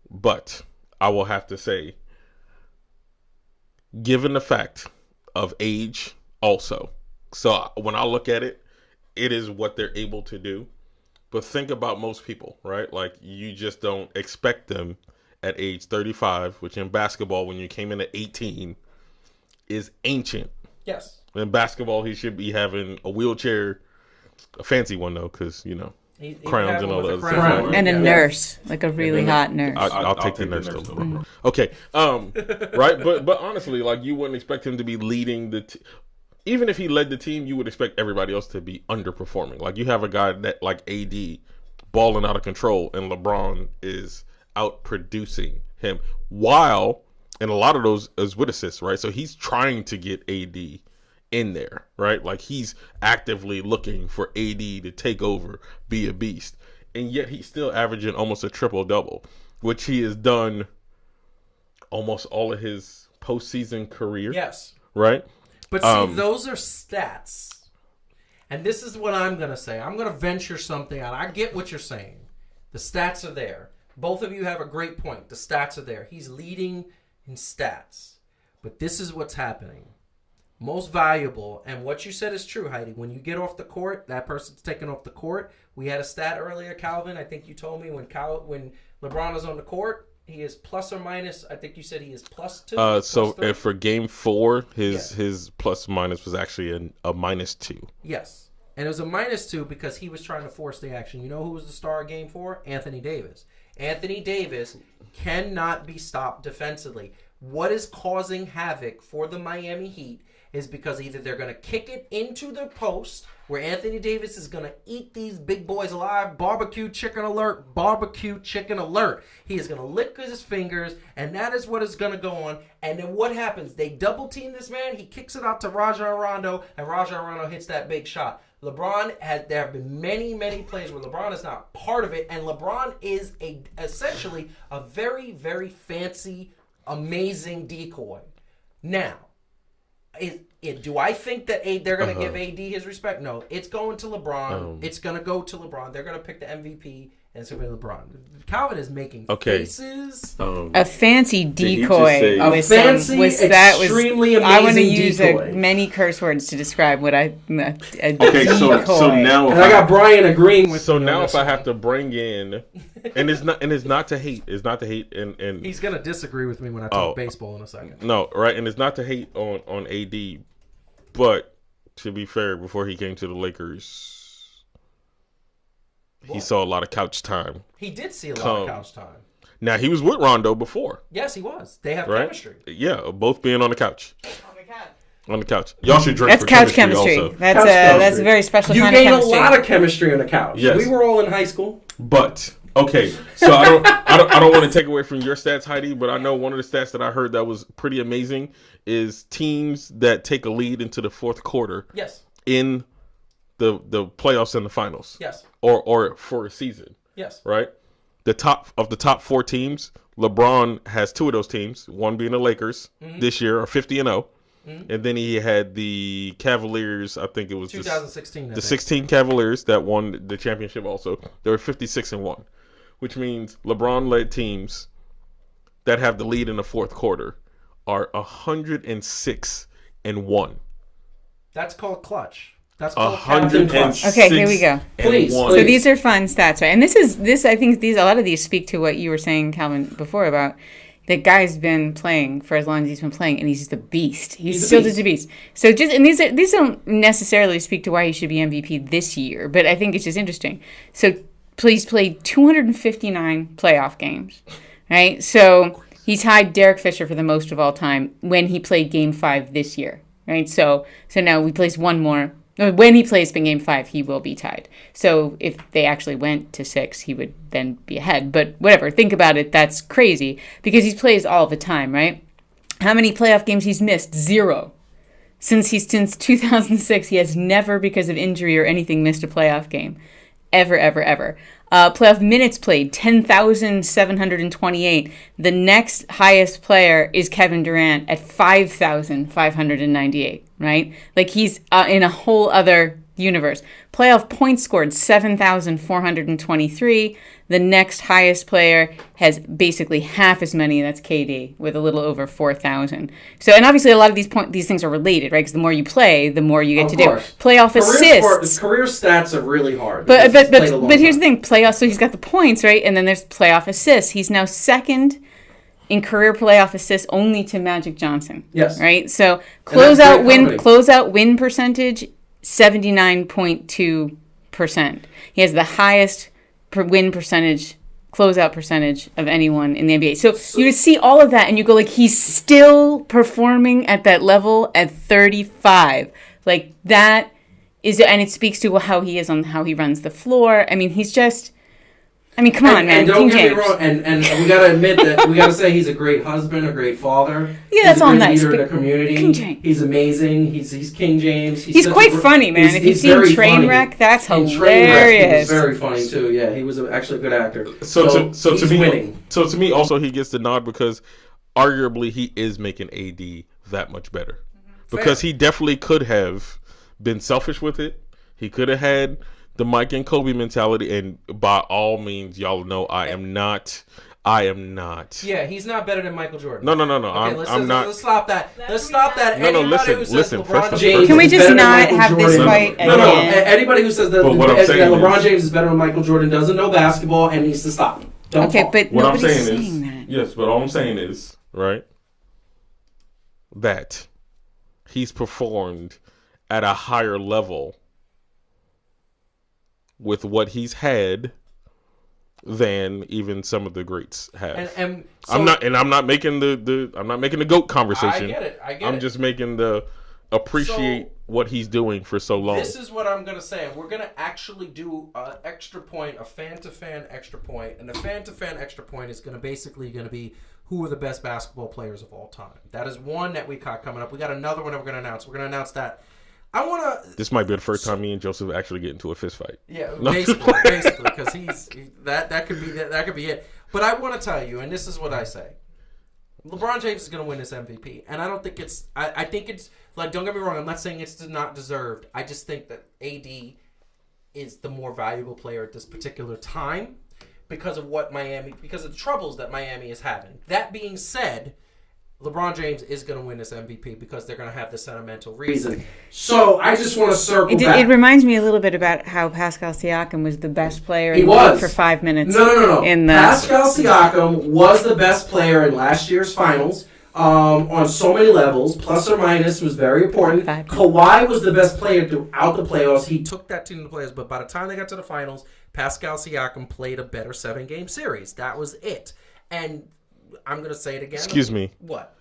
But I will have to say, given the fact of age, also, so when I look at it, it is what they're able to do. But think about most people, right? Like, you just don't expect them at age 35, which in basketball, when you came in at 18, is ancient. Yes. In basketball, he should be having a wheelchair, a fancy one, though, because, He crowns and all with that a crown. And a nurse, like a really hot nurse. I'll take the nurse though. Mm-hmm. Okay, right, but honestly, like, you wouldn't expect him to be leading the. Even if he led the team, you would expect everybody else to be underperforming. Like, you have a guy that like AD balling out of control, and LeBron is out producing him. While, and a lot of those is with assists, right? So he's trying to get AD in there, right? Like, he's actively looking for AD to take over, be a beast, and yet he's still averaging almost a triple double, which he has done almost all of his postseason career. Yes. Right. But see, those are stats. And this is what I'm going to say. I'm going to venture something out. I get what you're saying. The stats are there. Both of you have a great point. The stats are there. He's leading in stats. But this is what's happening. Most valuable, and what you said is true, Heidi. When you get off the court, that person's taken off the court. We had a stat earlier, Calvin. I think you told me when LeBron is on the court, he is plus or minus. I think you said he is +2. So for Game 4, his plus minus was actually a -2. Yes, and it was a -2 because he was trying to force the action. You know who was the star of Game 4? Anthony Davis. Anthony Davis cannot be stopped defensively. What is causing havoc for the Miami Heat is because either they're going to kick it into the post, where Anthony Davis is going to eat these big boys alive. Barbecue chicken alert. Barbecue chicken alert. He is going to lick his fingers, and that is what is going to go on. And then what happens? They double team this man. He kicks it out to Rajon Rondo, and Rajon Rondo hits that big shot. There have been many, many plays where LeBron is not part of it, and LeBron is essentially a very, very fancy, amazing decoy. Now, do I think that they're going to give AD his respect? No. It's going to LeBron. It's going to go to LeBron. They're going to pick the MVP, and it's going to be LeBron. Calvin is making faces. A fancy decoy. Extremely amazing I want to use decoy. many curse words to describe what a Okay, decoy. so now and I got Brian agreeing with. So now if I have to bring in, and it's not to hate, and he's going to disagree with me when I talk baseball in a second. No, right, and it's not to hate on AD, but to be fair, before he came to the Lakers, he saw a lot of couch time. He did see a lot of couch time. Now, he was with Rondo before. Yes, he was. They have chemistry. Yeah, both being on the couch. On the couch. Y'all should drink. That's for couch chemistry. Also. That's a very special kind of chemistry. You gain a lot of chemistry on the couch. Yes. We were all in high school. But okay, so I don't want to take away from your stats, Heidi, but I know one of the stats that I heard that was pretty amazing is teams that take a lead into the fourth quarter. Yes. In the playoffs and the finals. Yes. Or for a season. Yes. Right? The top 4 teams, LeBron has 2 of those teams, one being the Lakers this year, are 50-0. And then he had the Cavaliers, I think it was 2016. The 16 Cavaliers that won the championship also. They were 56-1, which means LeBron-led teams that have the lead in the fourth quarter are 106-1. That's called clutch. That's called 106. Okay, here we go. Please. So these are fun stats, right? And this I think a lot of these speak to what you were saying, Calvin, before about the guy's been playing for as long as he's been playing, and he's just a beast. He's still just a beast. So and these don't necessarily speak to why he should be MVP this year, but I think it's just interesting. So he's played 259 playoff games, right? So he tied Derek Fisher for the most of all time when he played Game 5 this year, right? So now we place one more. When he plays in Game 5, he will be tied. So if they actually went to 6, he would then be ahead. But whatever, think about it. That's crazy because he plays all the time, right? How many playoff games he's missed? 0. Since 2006, he has never, because of injury or anything, missed a playoff game. ever, ever, ever. Playoff minutes played, 10,728. The next highest player is Kevin Durant at 5,598, right? Like he's in a whole other universe. Playoff points scored, 7,423. The next highest player has basically half as many. That's KD with a little over 4,000. So, and obviously a lot of these things are related, right? Because the more you play, the more you get to do. Playoff assists. Career stats are really hard. But here's the thing: playoff. So he's got the points, right? And then there's playoff assists. He's now second in career playoff assists, only to Magic Johnson. Yes. Right. So closeout win percentage, 79.2%. He has the highest win percentage, closeout percentage of anyone in the NBA. So you just see all of that and you go like, he's still performing at that level at 35. Like that is, and it speaks to how he is on how he runs the floor. I mean, he's just, I mean, come on, man. And don't get me wrong, and we got to admit that, we got to say he's a great husband, a great father. Yeah, that's all nice. He's a great leader in the community. King James. He's amazing. He's King James. He's quite funny, man. If you've seen Trainwreck, that's hilarious. He's very funny, too. Yeah, he was actually a good actor. So he's to me, winning. So to me, also, he gets the nod because arguably he is making AD that much better. Because he definitely could have been selfish with it. He could have had the Mike and Kobe mentality, and by all means, y'all know I am not. Yeah, he's not better than Michael Jordan. No. Okay, I'm not. Let's stop that. Let's stop that. No, Anybody who listen. says LeBron First James Can we is just better than not Michael have this Jordan. fight again? No. Anybody who says that LeBron is, James is better than Michael Jordan doesn't know basketball and needs to stop. Don't Okay, talk. but What I'm nobody's saying saying is, that. yes, but all I'm saying is, right, that he's performed at a higher level with what he's had than even some of the greats have. And so, I'm not making the GOAT conversation. I get it. I'm just making the appreciate what he's doing for so long. This is what I'm going to say. We're going to actually do an extra point, a fan-to-fan extra point. And the fan-to-fan extra point is going to be who are the best basketball players of all time. That is one that we got coming up. We got another one that we're going to announce. We're going to announce that. This might be the first time me and Joseph actually get into a fist fight. Yeah, basically, because that could be it. But I want to tell you, and this is what I say: LeBron James is going to win this MVP, and I don't think it's. I think it's like, don't get me wrong. I'm not saying it's not deserved. I just think that AD is the more valuable player at this particular time because of the troubles that Miami is having. That being said, LeBron James is going to win this MVP because they're going to have the sentimental reason. So I just want to circle back. It reminds me a little bit about how Pascal Siakam was the best player for 5 minutes. No. Pascal Siakam was the best player in last year's finals on so many levels. Plus or minus was very important. Kawhi was the best player throughout the playoffs. He took that team to the playoffs, but by the time they got to the finals, Pascal Siakam played a better 7-game series. That was it. And I'm going to say it again. Excuse me. What?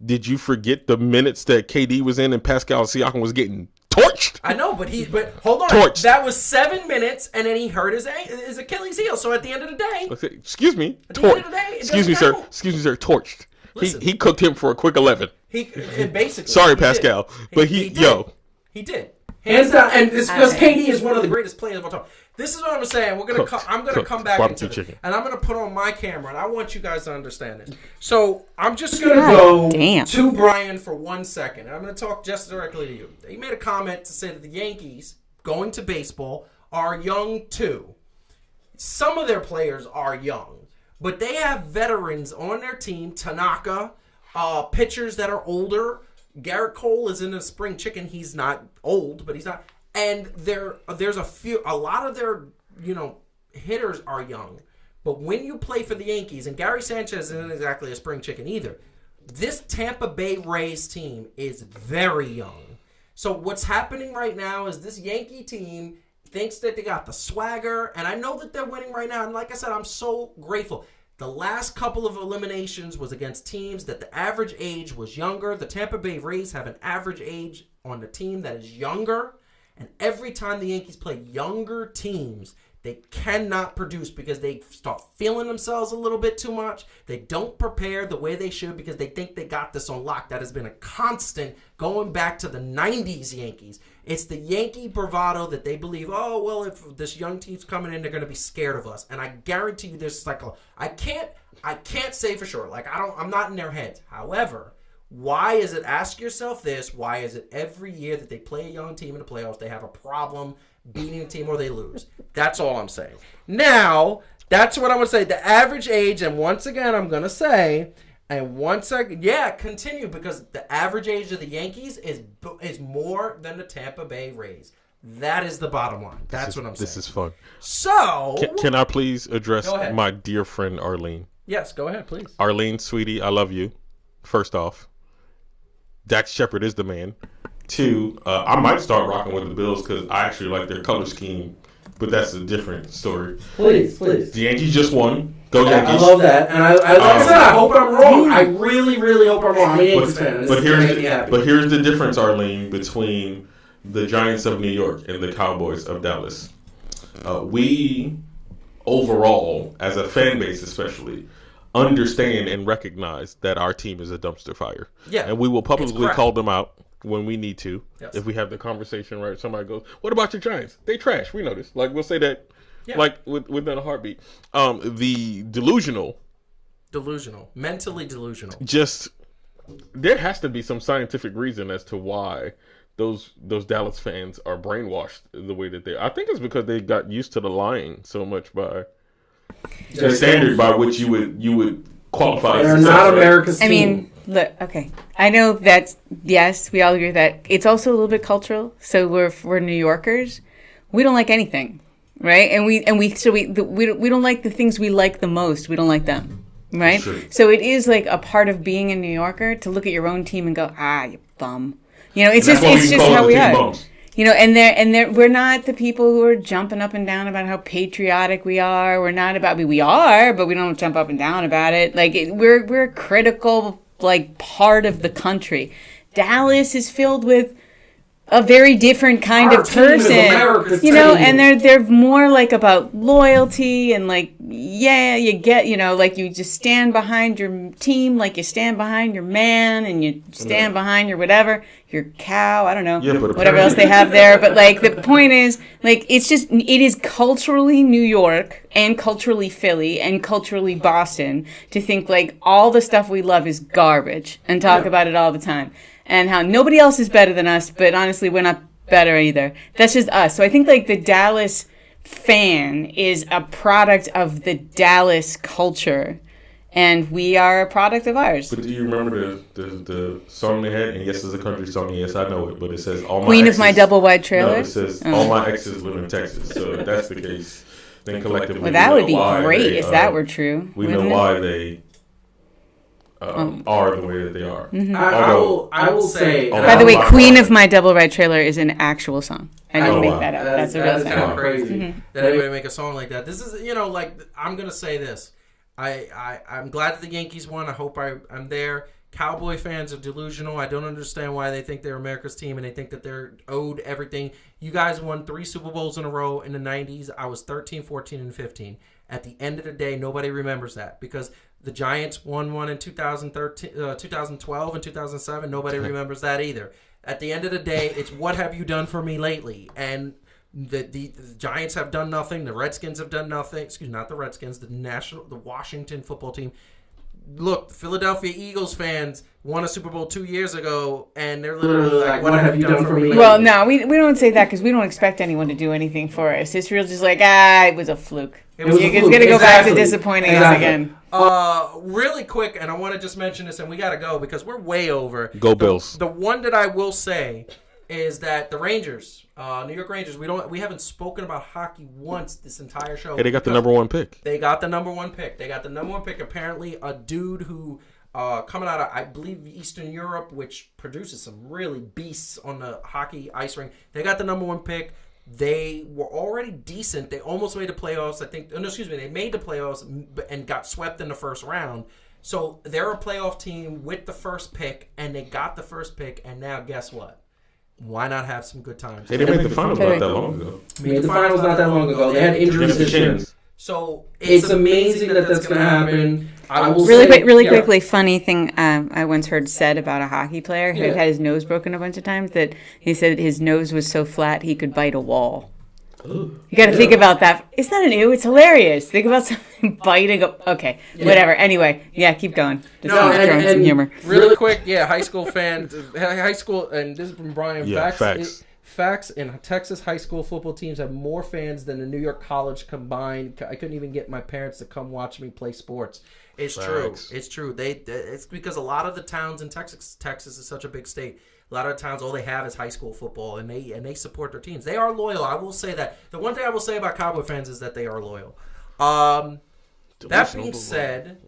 Did you forget the minutes that KD was in and Pascal Siakam was getting torched? I know, but hold on. Torched. That was 7 minutes, and then he hurt his Achilles heel. So at the end of the day, excuse me. At the end of the day, excuse me, sir. Torched. He cooked him for a quick 11. He basically. Sorry, Pascal, but he did. Hands down, and it's because KD is one of the greatest players of all time. This is what I'm saying. I'm gonna come back into it, and I'm gonna put on my camera, and I want you guys to understand this. So I'm just gonna go to Brian for 1 second, and I'm gonna talk just directly to you. He made a comment to say that the Yankees going to baseball are young too. Some of their players are young, but they have veterans on their team. Tanaka, pitchers that are older. Garrett Cole is in a spring chicken. He's not old, but he's not. And there's a lot of their, hitters are young. But when you play for the Yankees, and Gary Sanchez isn't exactly a spring chicken either, this Tampa Bay Rays team is very young. So what's happening right now is this Yankee team thinks that they got the swagger, and I know that they're winning right now. And like I said, I'm so grateful. The last couple of eliminations was against teams that the average age was younger. The Tampa Bay Rays have an average age on the team that is younger. And every time the Yankees play younger teams, They cannot produce because they start feeling themselves a little bit too much. They don't prepare the way they should because they think they got this on lock. That has been a constant going back to the 90s Yankees. It's the Yankee bravado that they believe, oh, well, if this young team's coming in, they're going to be scared of us. And I guarantee you there's I can't say for sure. Like, I'm not in their heads. However, why is it, ask yourself this, why is it every year that they play a young team in the playoffs, they have a problem beating a team or they lose? That's all I'm saying. Now, that's what I'm going to say. The average age, and once again, I'm going to say, continue, because the average age of the Yankees is more than the Tampa Bay Rays. That is the bottom line. That's what I'm saying. This is fun. So, can I please address my dear friend Arlene? Yes, go ahead, please. Arlene, sweetie, I love you. First off, Dax Shepard is the man. Two, I might start rocking with the Bills because I actually like their color scheme, but that's a different story. Please. The Yankees just won. Go Yankees. I love that. And I hope I'm wrong. I really, really hope I'm wrong. I'm a Yankees fan. But here's the difference, Arlene, between the Giants of New York and the Cowboys of Dallas. We, overall, as a fan base especially, understand and recognize that our team is a dumpster fire. Yeah, and we will publicly call them out when we need to. Yes. If we have the conversation, right? Somebody goes, what about your Giants? They trash. We know this. Like, we'll say that like within a heartbeat. The delusional, mentally delusional. Just, there has to be some scientific reason as to why those Dallas fans are brainwashed the way that they. I think it's because they got used to the lying so much by the standard by which you would qualify. They're not America's team. I mean, look, okay. I know that, yes, we all agree with that. It's also a little bit cultural. So we're New Yorkers. We don't like anything, right? And we don't like the things we like the most. We don't like them, right? Sure. So it is like a part of being a New Yorker to look at your own team and go, you bum. You know, it's just how we are. Bums. You know, and we're not the people who are jumping up and down about how patriotic we are. We're not about, we are, but we don't jump up and down about it. Like, we're a critical, like, part of the country. Dallas is filled with a very different kind of person, you know, and they're more like about loyalty and like, you get, you know, like you just stand behind your team, like you stand behind your man and you stand behind your whatever, your cow, I don't know, whatever else they have there. But like the point is, like, it is culturally New York and culturally Philly and culturally Boston to think like all the stuff we love is garbage and talk about it all the time. And how nobody else is better than us, but honestly, we're not better either. That's just us. So I think like the Dallas fan is a product of the Dallas culture, and we are a product of ours. But do you remember the song they had? And yes, it's a country song. And yes, I know it, but it says all my Queen exes, of my double wide trailer. No, it says all my exes live in Texas. So if that's the case, then collectively, well, that would be great if that were true. We know why they. Are the way that they are. Mm-hmm. I will say. By the way, "Queen of My Double Right Trailer" is an actual song. I didn't make that up. That's a real song. Kind of crazy. Mm-hmm. That anybody make a song like that. This is, you know, like, I'm gonna say this. I'm glad that the Yankees won. I hope I'm there. Cowboy fans are delusional. I don't understand why they think they're America's team and they think that they're owed everything. You guys won 3 Super Bowls in a row in the 90s. I was 13, 14, and 15. At the end of the day, nobody remembers that because the Giants won one in 2012 and 2007. Nobody remembers that either. At the end of the day, it's what have you done for me lately? And the Giants have done nothing. The Redskins have done nothing. Not the Redskins. The Washington football team. Look, the Philadelphia Eagles fans won a Super Bowl 2 years ago, and they're literally like, what have you done for me lately? Well, no, we don't say that because we don't expect anyone to do anything for us. It's real just like, it was a fluke. It's going to go back to disappointing us again. Really quick, and I want to just mention this, and we got to go because we're way over. Go Bills. The one that I will say is that the Rangers, New York Rangers, we haven't spoken about hockey once this entire show. Hey, they got the number 1 pick. They got the number 1 pick. Apparently, a dude who coming out of, I believe, Eastern Europe, which produces some really beasts on the hockey ice rink. They got the number 1 pick. They were already decent. They almost made the playoffs. They made the playoffs and got swept in the first round. So they're a playoff team with the first pick, and they got the first pick. And now, guess what? Why not have some good times? They didn't make the finals not that long ago. Made the finals not that long ago. They had injuries this year. So It's amazing that that's going to happen. I will Really say, quickly, funny thing I once heard said about a hockey player who Yeah. had his nose broken a bunch of times, that he said his nose was so flat he could bite a wall. You got to think about that. It's not an ew. It's hilarious. Think about something biting. Okay, whatever. Anyway, keep going. Just throwing some humor. Really quick, high school fan, high school, and this is from Brian. Yeah, facts. Facts in Texas high school football teams have more fans than the New York College combined. I couldn't even get my parents to come watch me play sports. It's true. It's true. It's because a lot of the towns in Texas is such a big state. A lot of the towns, all they have is high school football, and they support their teams. They are loyal. I will say that. The one thing I will say about Cowboy fans is that they are loyal. That being said,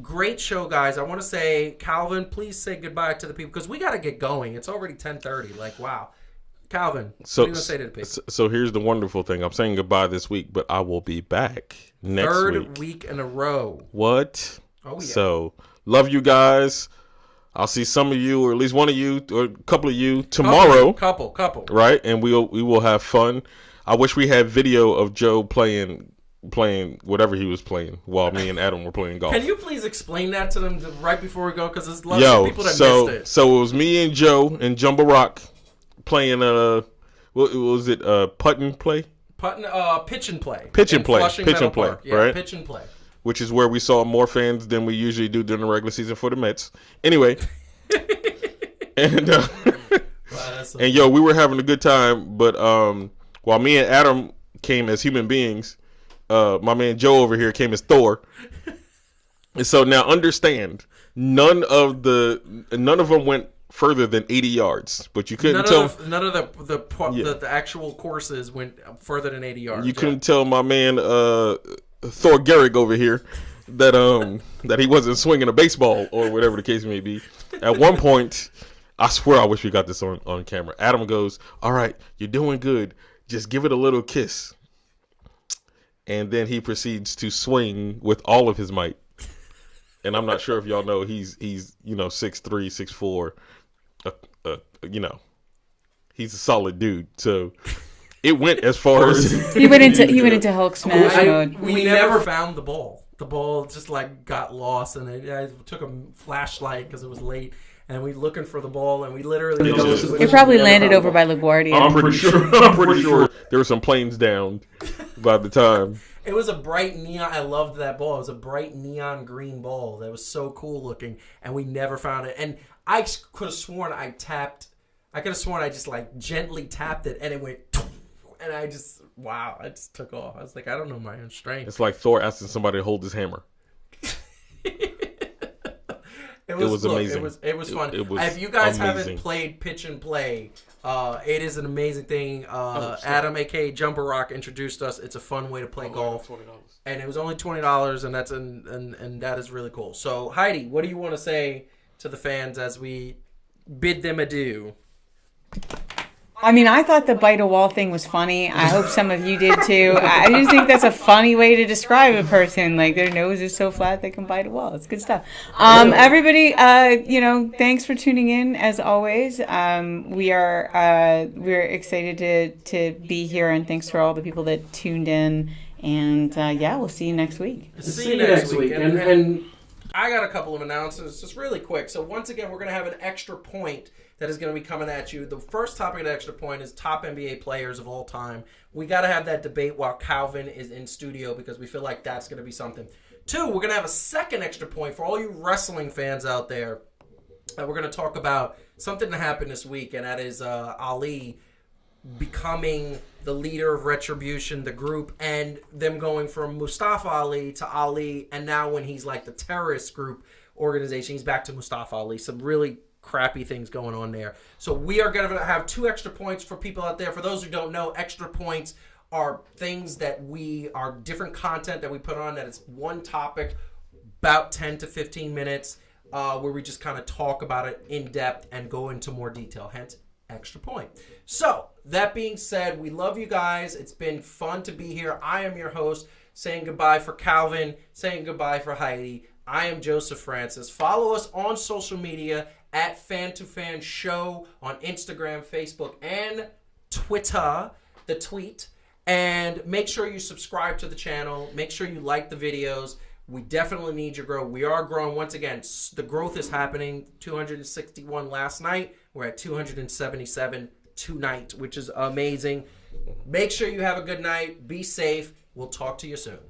great show, guys. I want to say, Calvin, please say goodbye to the people because we got to get going. It's already 10:30. Like, wow. Calvin, what are you going to say to the people? So here's the wonderful thing. I'm saying goodbye this week, but I will be back next week. Third week in a row. What? Oh, yeah. So, love you guys. I'll see some of you, or at least one of you, or a couple of you tomorrow. Couple. Right? And we will have fun. I wish we had video of Joe playing whatever he was playing while me and Adam were playing golf. Can you please explain that to them right before we go? Because there's a lot of people that missed it. So it was me and Joe and Jumbo Rock playing what was it, putt and play? Pitch and play. Pitch and play. Flushing Pitch and Meadow play, Park. Yeah, right? pitch and play. Which is where we saw more fans than we usually do during the regular season for the Mets. Anyway. And we were having a good time, but while me and Adam came as human beings, my man Joe over here came as Thor. And so now understand, none of them went further than 80 yards, but you couldn't tell. None of the actual courses went further than 80 yards. You couldn't tell my man Thor Gehrig over here that he wasn't swinging a baseball or whatever the case may be. At one point, I swear I wish we got this on camera. Adam goes, "All right, you're doing good. Just give it a little kiss." And then he proceeds to swing with all of his might. And I'm not sure if y'all know he's 6'3", 6'4". He's a solid dude. So it went as far as he went into Hulk smash mode. We never found the ball. The ball just got lost, and it took a flashlight because it was late. And we looking for the ball, and we literally. It probably landed over by LaGuardia. I'm pretty sure there were some planes down by the time. It was a bright neon. I loved that ball. It was a bright neon green ball that was so cool looking, and we never found it. And I could have sworn I just gently tapped it, and it went. And I just took off. I was like, I don't know my own strength. It's like Thor asking somebody to hold his hammer. It was amazing. It was fun. It was if you guys amazing. haven't played Pitch and Play, it is an amazing thing. Adam, aka Jumper Rock, introduced us. It's a fun way to play golf, $20. And it was only $20, and that's and that is really cool. So Heidi, what do you want to say to the fans as we bid them adieu? I mean, I thought the bite a wall thing was funny. I hope some of you did too. I just think that's a funny way to describe a person. Like, their nose is so flat they can bite a wall. It's good stuff. Everybody, thanks for tuning in as always. We're excited to be here, and thanks for all the people that tuned in. And we'll see you next week. See you next week. And I got a couple of announcements, just really quick. So once again, we're going to have an extra point that is going to be coming at you. The first topic of the extra point is top NBA players of all time. We got to have that debate while Calvin is in studio because we feel like that's going to be something. 2, we're going to have a second extra point for all you wrestling fans out there. We're going to talk about something that happened this week, and that is Ali becoming the leader of Retribution, the group, and them going from Mustafa Ali to Ali, and now when he's like the terrorist group organization, he's back to Mustafa Ali. Some really crappy things going on there. So we are going to have 2 extra points for people out there. For those who don't know, extra points are things that are different content that we put on that is one topic, about 10 to 15 minutes, where we just kind of talk about it in depth and go into more detail. Hence, extra point. So, that being said, we love you guys. It's been fun to be here. I am your host, saying goodbye for Calvin, saying goodbye for Heidi. I am Joseph Francis. Follow us on social media at Fan to Fan Show on Instagram, Facebook, and Twitter, the tweet. And make sure you subscribe to the channel. Make sure you like the videos. We definitely need your growth. We are growing. Once again, the growth is happening. 261 last night. We're at 277 tonight, which is amazing. Make sure you have a good night. Be safe. We'll talk to you soon.